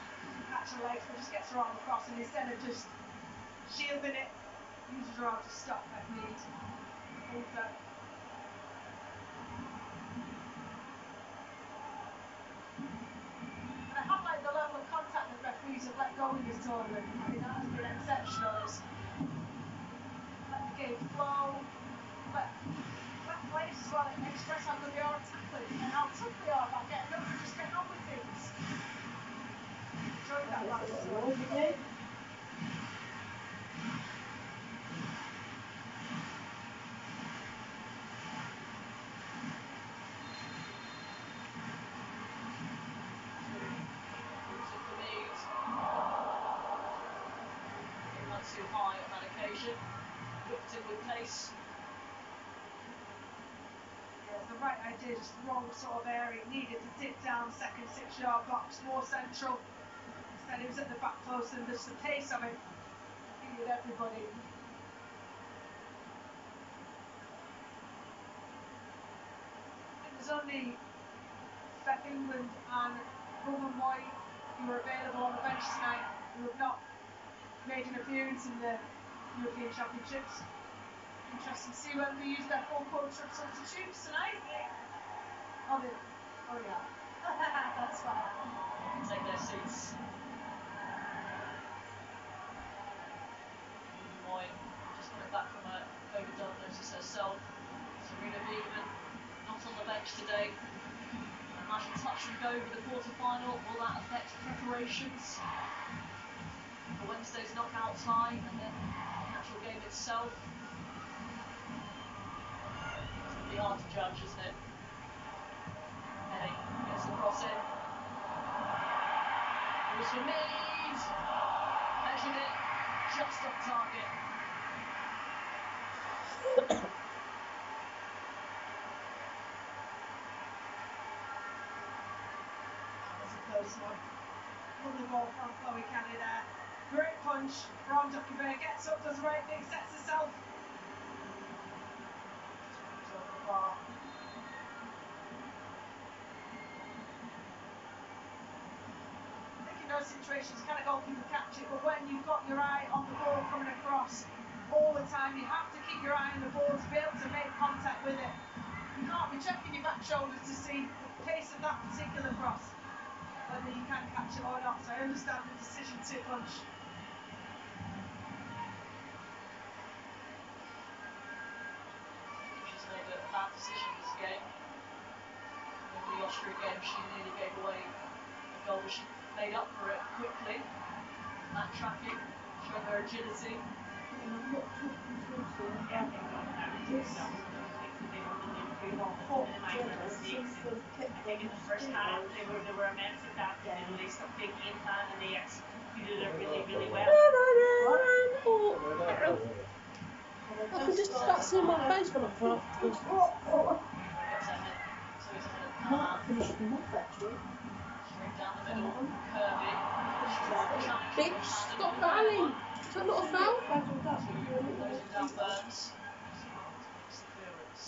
Catch her legs, but just gets her arm across, and instead of just shielding it, uses her arm to stop Bethmead. Over. And I have liked the level of contact that referees have let go in this tournament. I mean, that has been exceptional. It's let the game flow, let players as well express how good they are at tackling and how tough they are about getting up and just getting on with things. Enjoyed that last one. Too high on that occasion. Whipped in with pace. Yeah, the right idea, just the wrong sort of area. It needed to dip down second 6-yard box, more central. Instead it was at the back post, and just the pace of it defeated everybody. I think there's only Beth England and Roman White who are available on the bench tonight who have not made an appearance in the European Championships. Interesting to see whether they use their full quota of substitutes tonight. Oh yeah. That's fine. Take their seats. Moy just put back from a overdone notice herself. Serena Wiegman not on the bench today. A magic touch and go with the quarter-final. Will that affect preparations for Wednesday's knockout tie and then the actual game itself? It's going to be hard to judge, isn't it? Penny gets the cross in. It was for Mead. Measured it just off target. That was a close one. Lovely ball from Chloe Kelly there. Great punch from Duckabay. Gets up, does the right thing, sets herself. Just over the bar. I think in those situations, kind of goalkeeper catch it, but when you've got your eye on the ball coming across all the time, you have to keep your eye on the ball to be able to make contact with it. You can't be checking your back shoulder to see the pace of that particular cross, whether you can catch it or not. So I understand the decision to punch. She's made a bad decision this game. In the Austria game, she nearly gave away a goal, but she made up for it quickly. That tracking, showing her agility. I'm not talking to you, so Yeah, they got that. this That was one of the things that they wanted to improve on, was hot minimise their weather mistakes. seems to have kept I think in the first half they were immense at that. You know, they stuck to a game plan and they executed it really, really well. I can just about see my face when I'm front. Might finish them off actually. Straight down the middle, Kirby. Bitch, stop fouling! Is that not a foul? Closing down Burns. Clearance.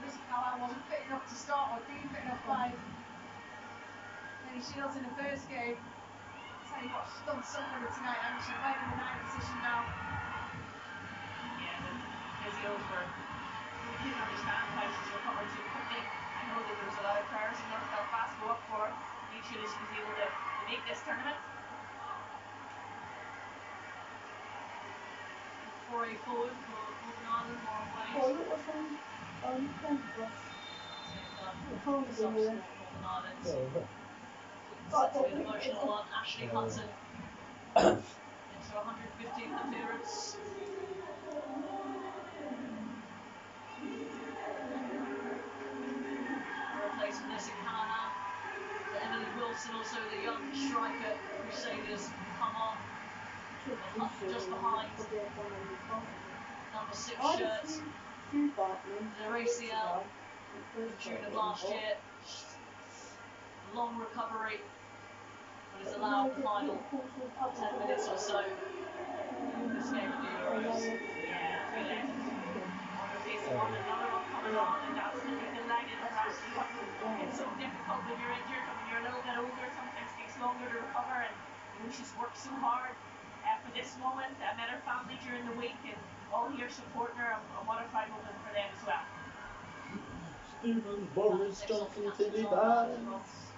Listen, Carlisle wasn't fit enough to start or being fit enough by Penny Shields in the first game. I'll tell you what, she's done something tonight, hasn't she? Playing in the 9th position now. Yeah, the physios didn't understand how she's recovered so quickly. I know that there was a lot of prayers in North Belfast go up for her. Make sure that she was able to make this tournament. 4A forward for Northern Ireland, Lauren Wade. Oh, look what's on Canterbury. Same It can't be here. Northern Ireland. Like Set to be an emotional one. Ashley Hudson into her 115th appearance. Replacing Leslie Callahan. So Emily Wilson, also the young striker Crusaders, come on. Just behind. Number 6 shirt. Their ACL in June of last year. Long recovery, but has allowed the final 10 minutes or so. This game of the Euros. Yeah, really. One replacing one, another one coming on, and absolutely delighted for Ashley Hudson. It's so difficult when you're injured, and when you're a little bit older, sometimes it takes longer to recover, and you know, she's worked so hard for this moment. I met her family during the week, and all here supporting her, and what a fine moment for them as well. Stephen Boris Johnson to the back. Johnson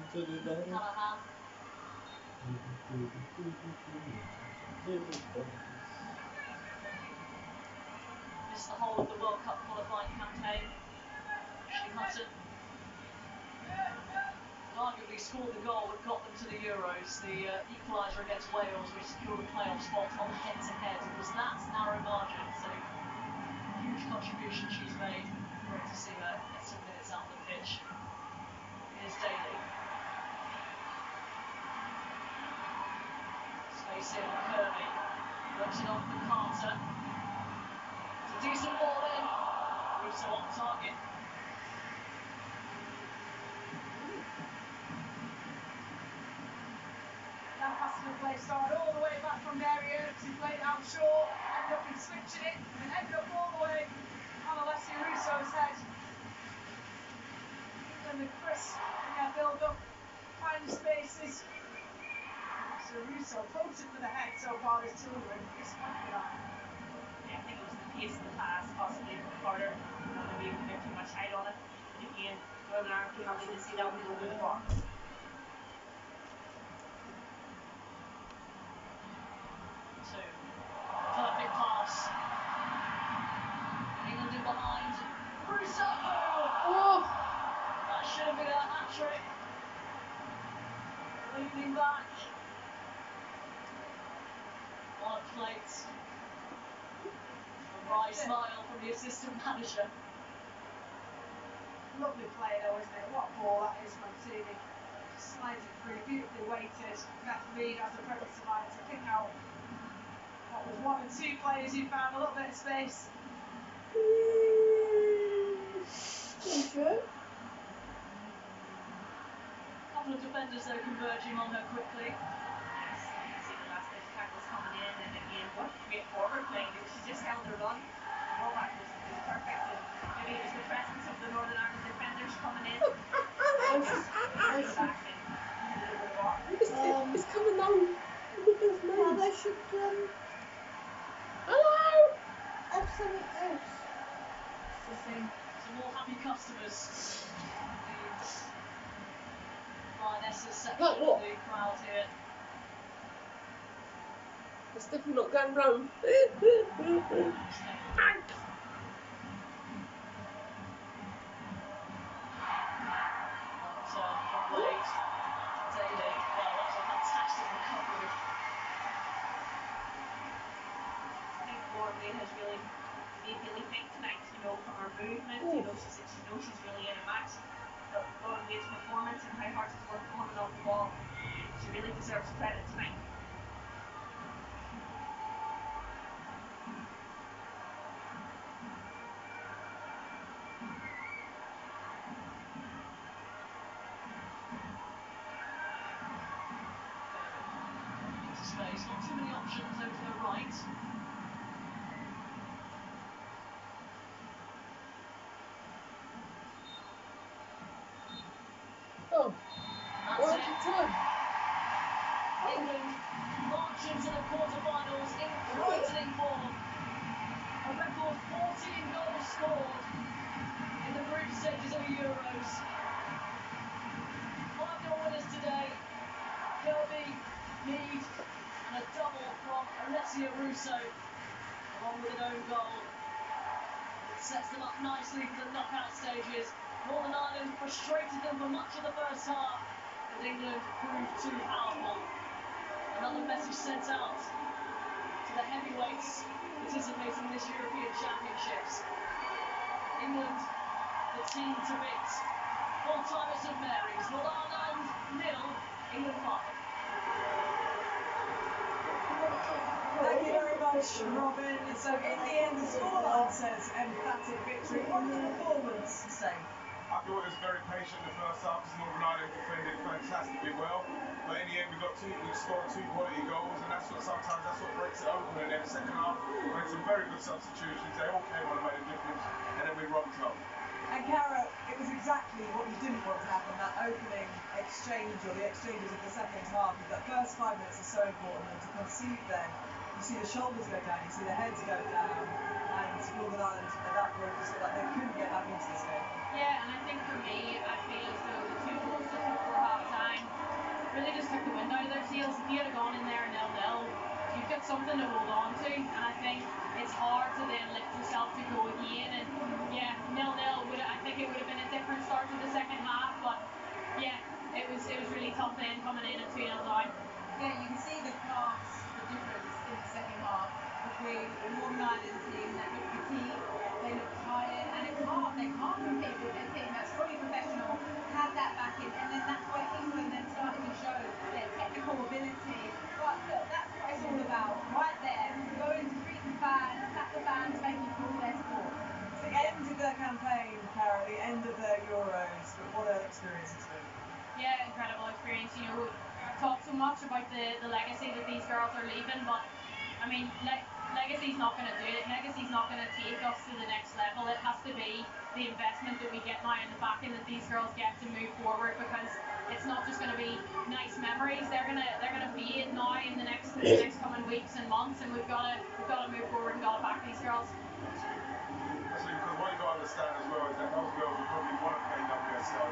to the back. Callahan. Missed the whole of the World Cup qualifying campaign. Ashley Hudson arguably scored the goal that got them to the Euros, the equaliser against Wales, which secured a playoff spot on the head-to-head. It was that narrow margin, so huge contribution she's made. Great to see her get some minutes out on the pitch. Here's Daly. Space in, Kirby. Works it on for Carter. It's a decent ball in. Russo on target. Lancaster play started all the way back from their area. He played out short, ended up in switching it, and it ended up all the way on Alessia Russo's head. Then with Chris in their build-up, finding spaces. So Russo potent for the head so far this tournament. Disappointed with that. Yeah, I think it was the pace of the pass, possibly from Carter. Maybe a bit too much height on it. But again, Northern Ireland came out to see that one over the box. Perfect pass. England in behind. Russo! Oh! That should have been a hat-trick. Leaning back. On a plate. A wry smile from the assistant manager. Lovely play though, isn't it? What ball that is from Tooney. Slides it through, beautifully weighted. Left Reed has the presence of mind to pick out what was one and two players who found a little bit of space. Couple of defenders though converging on her quickly. Yes, you can see the last bit of tackles coming in, and again, what great forward play. She just held her run. The ballback was perfect, and maybe it was the presence of the Northern Ireland defenders coming in. It's coming down. Well, they should Hello! have something else. Some more happy customers. The Lionesses section of the crowd here. It's definitely not going round. From Wade. Daly. Well, that was a fantastic recovery. I think Lauren Wade has really made Daly think tonight, you know, from her movement. You know, she knows she's really in a match. But Lauren Wade's performance and how hard she's worked on and off the ball, she really deserves credit tonight. Space, not too many options over to the right. Oh, That's it. England march into the quarterfinals in frightening form. A record 14 goals scored in the group stages of the Euros. 5-0 winners today. Kirby, Mead, and a double from Alessia Russo, along with an own goal. It sets them up nicely for the knockout stages. Northern Ireland frustrated them for much of the first half, and England proved too powerful. Another message sent out to the heavyweights participating in this European Championships. England, the team to beat. Full-time at St Mary's. Northern Ireland 0, England 5. Thank you very much, Robin. So in the end, the scoreline says emphatic victory. What was the performance say? I thought it was very patient in the first half because Northern Ireland defended fantastically well. But in the end, we scored 2 quality goals, and that's what breaks it open. And then the second half, we had some very good substitutions. They all came on and made a difference, and then we rocked up. And Cara, it was exactly what you didn't want to happen, that opening exchange or the exchanges of the second half. That first 5 minutes is so important, and to concede then, you see the shoulders go down, you see the heads go down, and Northern Ireland at that point just felt like they couldn't get back into this game. Yeah, and I think for me, I feel as though the 2 goals just before half time really just took the wind out of their sails. If you had gone in there 0-0, you've got something to hold on to, and I think it's hard to then lift yourself to go again. And yeah, 0-0 I think it would have been a different start to the second half, but yeah, it was really tough then coming in at 2-0 down. Yeah, you can see the class, the difference in the second half between the Northern Ireland team that look fatigued, they look tired, and it's hard. They can't compete with a team that's fully professional, had that backing, and then that's where England then started to show their technical ability. But look, that's what it's all about, right there. Go and greet the fans, tap the fans, make you feel their sport. It's the end of their campaign, Cara, the end of their Euros, but what an experience it's been. Yeah, incredible experience. You know, we've talked so much about the legacy that these girls are leaving, but I mean, legacy's not going to do it. Legacy's not going to take us to the next level. It has to be the investment that we get now in the back end that these girls get to move forward, because it's not just going to be nice memories. They're gonna fade now in the next coming weeks and months, and we've got to move forward and got to back these girls. Especially because what you've got to understand as well is that those girls will probably want to play WSL.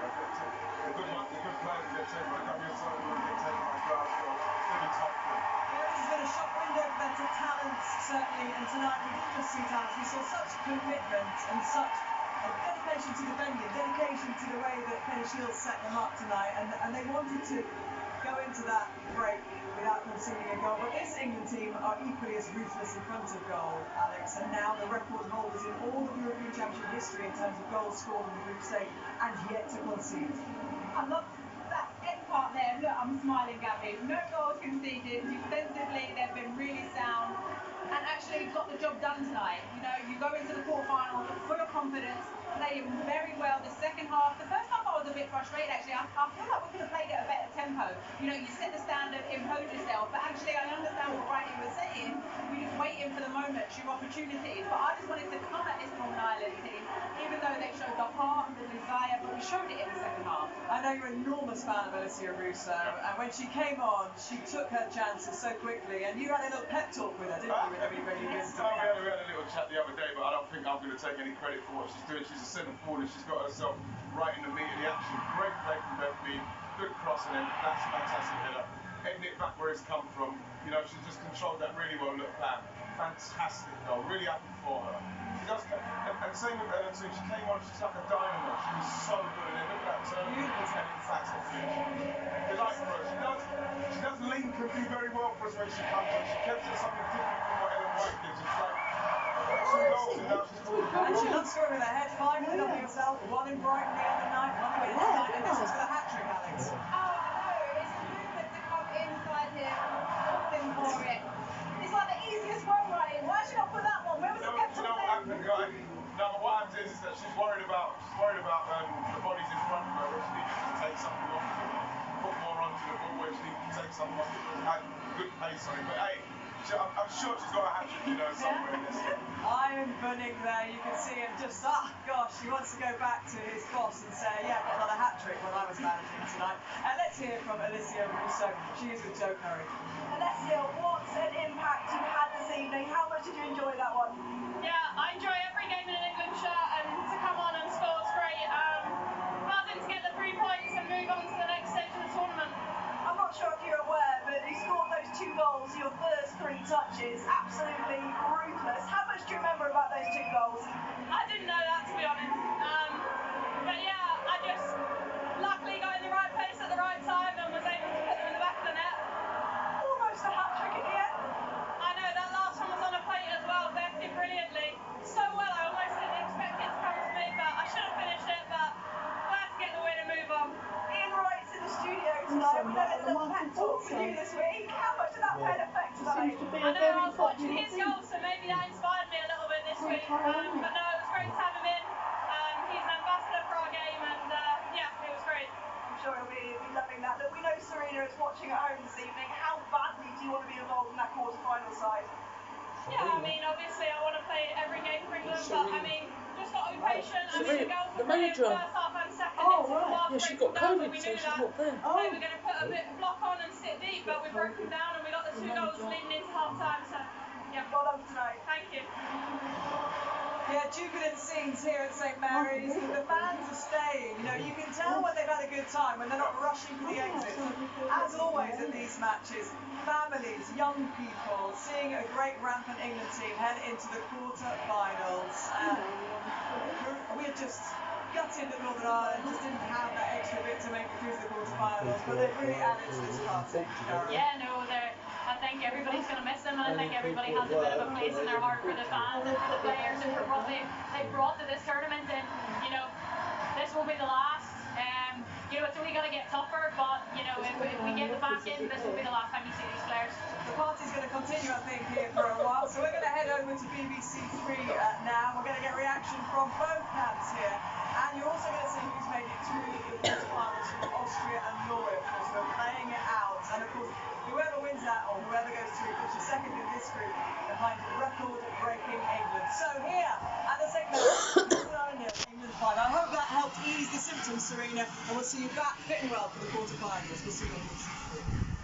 The good players get taken by WSL and get taken by clubs, so it's going to be tough for them. Yeah, this has been a shop window for better talents, certainly, and tonight we didn't just see talents, we saw such commitment and such a dedication to defending, dedication to the way that Penny Shields set them up tonight, and they wanted to go into that break without conceding a goal. But this England team are equally as ruthless in front of goal, Alex, and now the record holders in all of European Championship history in terms of goals scored in the group stage, and yet to concede. I love that end part there. Look, I'm smiling, Gabby. No goals conceded. Defensively, they've been really sound and actually got the job done tonight. You know, you go into the quarterfinal full of confidence, playing very well. The second half, the first half I was a bit frustrated actually. I feel like we could have played at a better tempo. You know, you set the standard, impose yourself, but actually I understand what Riley was saying. We're just waiting for the moments, your opportunities. But I just wanted to come at this Northern Ireland team, even though they showed the heart and the desire, but we showed it in the second half. I know you're an enormous fan of Alicia Russo, and when she came on, she took her chances so quickly, and you had a little pep talk with her, didn't you, when you visited her? We had a little chat the other day, but I don't think I'm going to take any credit for what she's doing. She's a centre forward, and she's got herself right in the meat of the action. Great play from Bethany, good cross, and then that's a fantastic header. Heading it back where it's come from, you know, she's just controlled that really well. Look, Pam, fantastic goal, really happy for her. She does, and same with Ellen too. She came on, she's like a dynamo. She was so good, and then look at that turn, and emphatic finish. Delight for her. She does link and do very well for us when she comes on. She kept it something different from what Ellen White gives. It's like 2 goals, and now she's called. And she loves scoring with her head, 5 in the WSL, 1 in Brighton the other night, 1 in tonight, and this is for the hat-trick, Alex. Oh, I know. It's movement to come inside here, falling for it. It's like the easiest one, right? Why should I put that one? Where was the pep talk then? No, but what happens is that she's worried about the bodies in front of her, which needs to take something off, put more onto the ball, which needs to take something off. Had good pace on it, but hey, I'm sure she's got a hat-trick, you know, somewhere in this. Iron Bunning there, you can see him just, gosh, he wants to go back to his boss and say, yeah, I got another hat-trick when I was managing tonight. And let's hear from Alicia Russo. She is with Joe Curry. Alicia, what an impact you had this evening. How much did you enjoy that one? Yeah, I enjoy every game in an England shirt, and to come on and score is great. Buzzing to get the 3 points and move on to the next stage of the tournament. I'm not sure if you're aware, but you scored those 2 goals, your first 3 touches, absolutely ruthless. How much do you remember about those 2 goals? I didn't know that, to be honest. But yeah, tonight. We know there's a little pep talk for you this week. How much did that play an effect tonight? Seems to be I a know, very I was watching popular his thing. goal, so maybe that inspired me a little bit this week. But no, it was great to have him in. He's an ambassador for our game, and yeah, it was great. I'm sure he'll be loving that. Look, we know Serena is watching at home this evening. How badly do you want to be involved in that quarter-final side? Yeah, I mean, obviously I want to play every game for England, but I mean, just got to be patient. I mean, the goals were brilliant first half and second. It took a while to Yeah, she break got them down, but COVID, we so knew she's that not there. they were going to put a bit of block on and sit deep, but we broke them down and we got the 2 goals leading into half time. So, yeah, well done tonight. Thank you. Yeah, jubilant scenes here at St Mary's. The fans are staying. You know, you can tell when they've had a good time, when they're not rushing for the exits. As always at these matches, families, young people, seeing a great rampant England team head into the quarter-finals. We're just gutted that Northern Ireland just didn't have that extra bit to make it through to the quarter-finals, but they've really added to this party. Yeah, no, I think everybody's going to miss them, and I think everybody has a bit of a place in their heart for the fans and for the players and for what they brought to this tournament. And you know, this will be the last. You know, it's only going to get tougher, but you know, if we get the back in, this will be the last time you see these players. The party's going to continue, I think, here for a while. So we're going to head over to BBC Three now. We're going to get reaction from both camps here, and you're also going to see who's made it through the quarterfinals from Austria and Norway. Of course, we're playing it out, and of course, whoever wins that or whoever goes through finishes second in this group behind record-breaking England. So here at the St Mary's, England 5. I hope that helped ease the symptoms, Serena, and we'll see you back fit and well for the quarterfinals. We'll see you on BBC Three.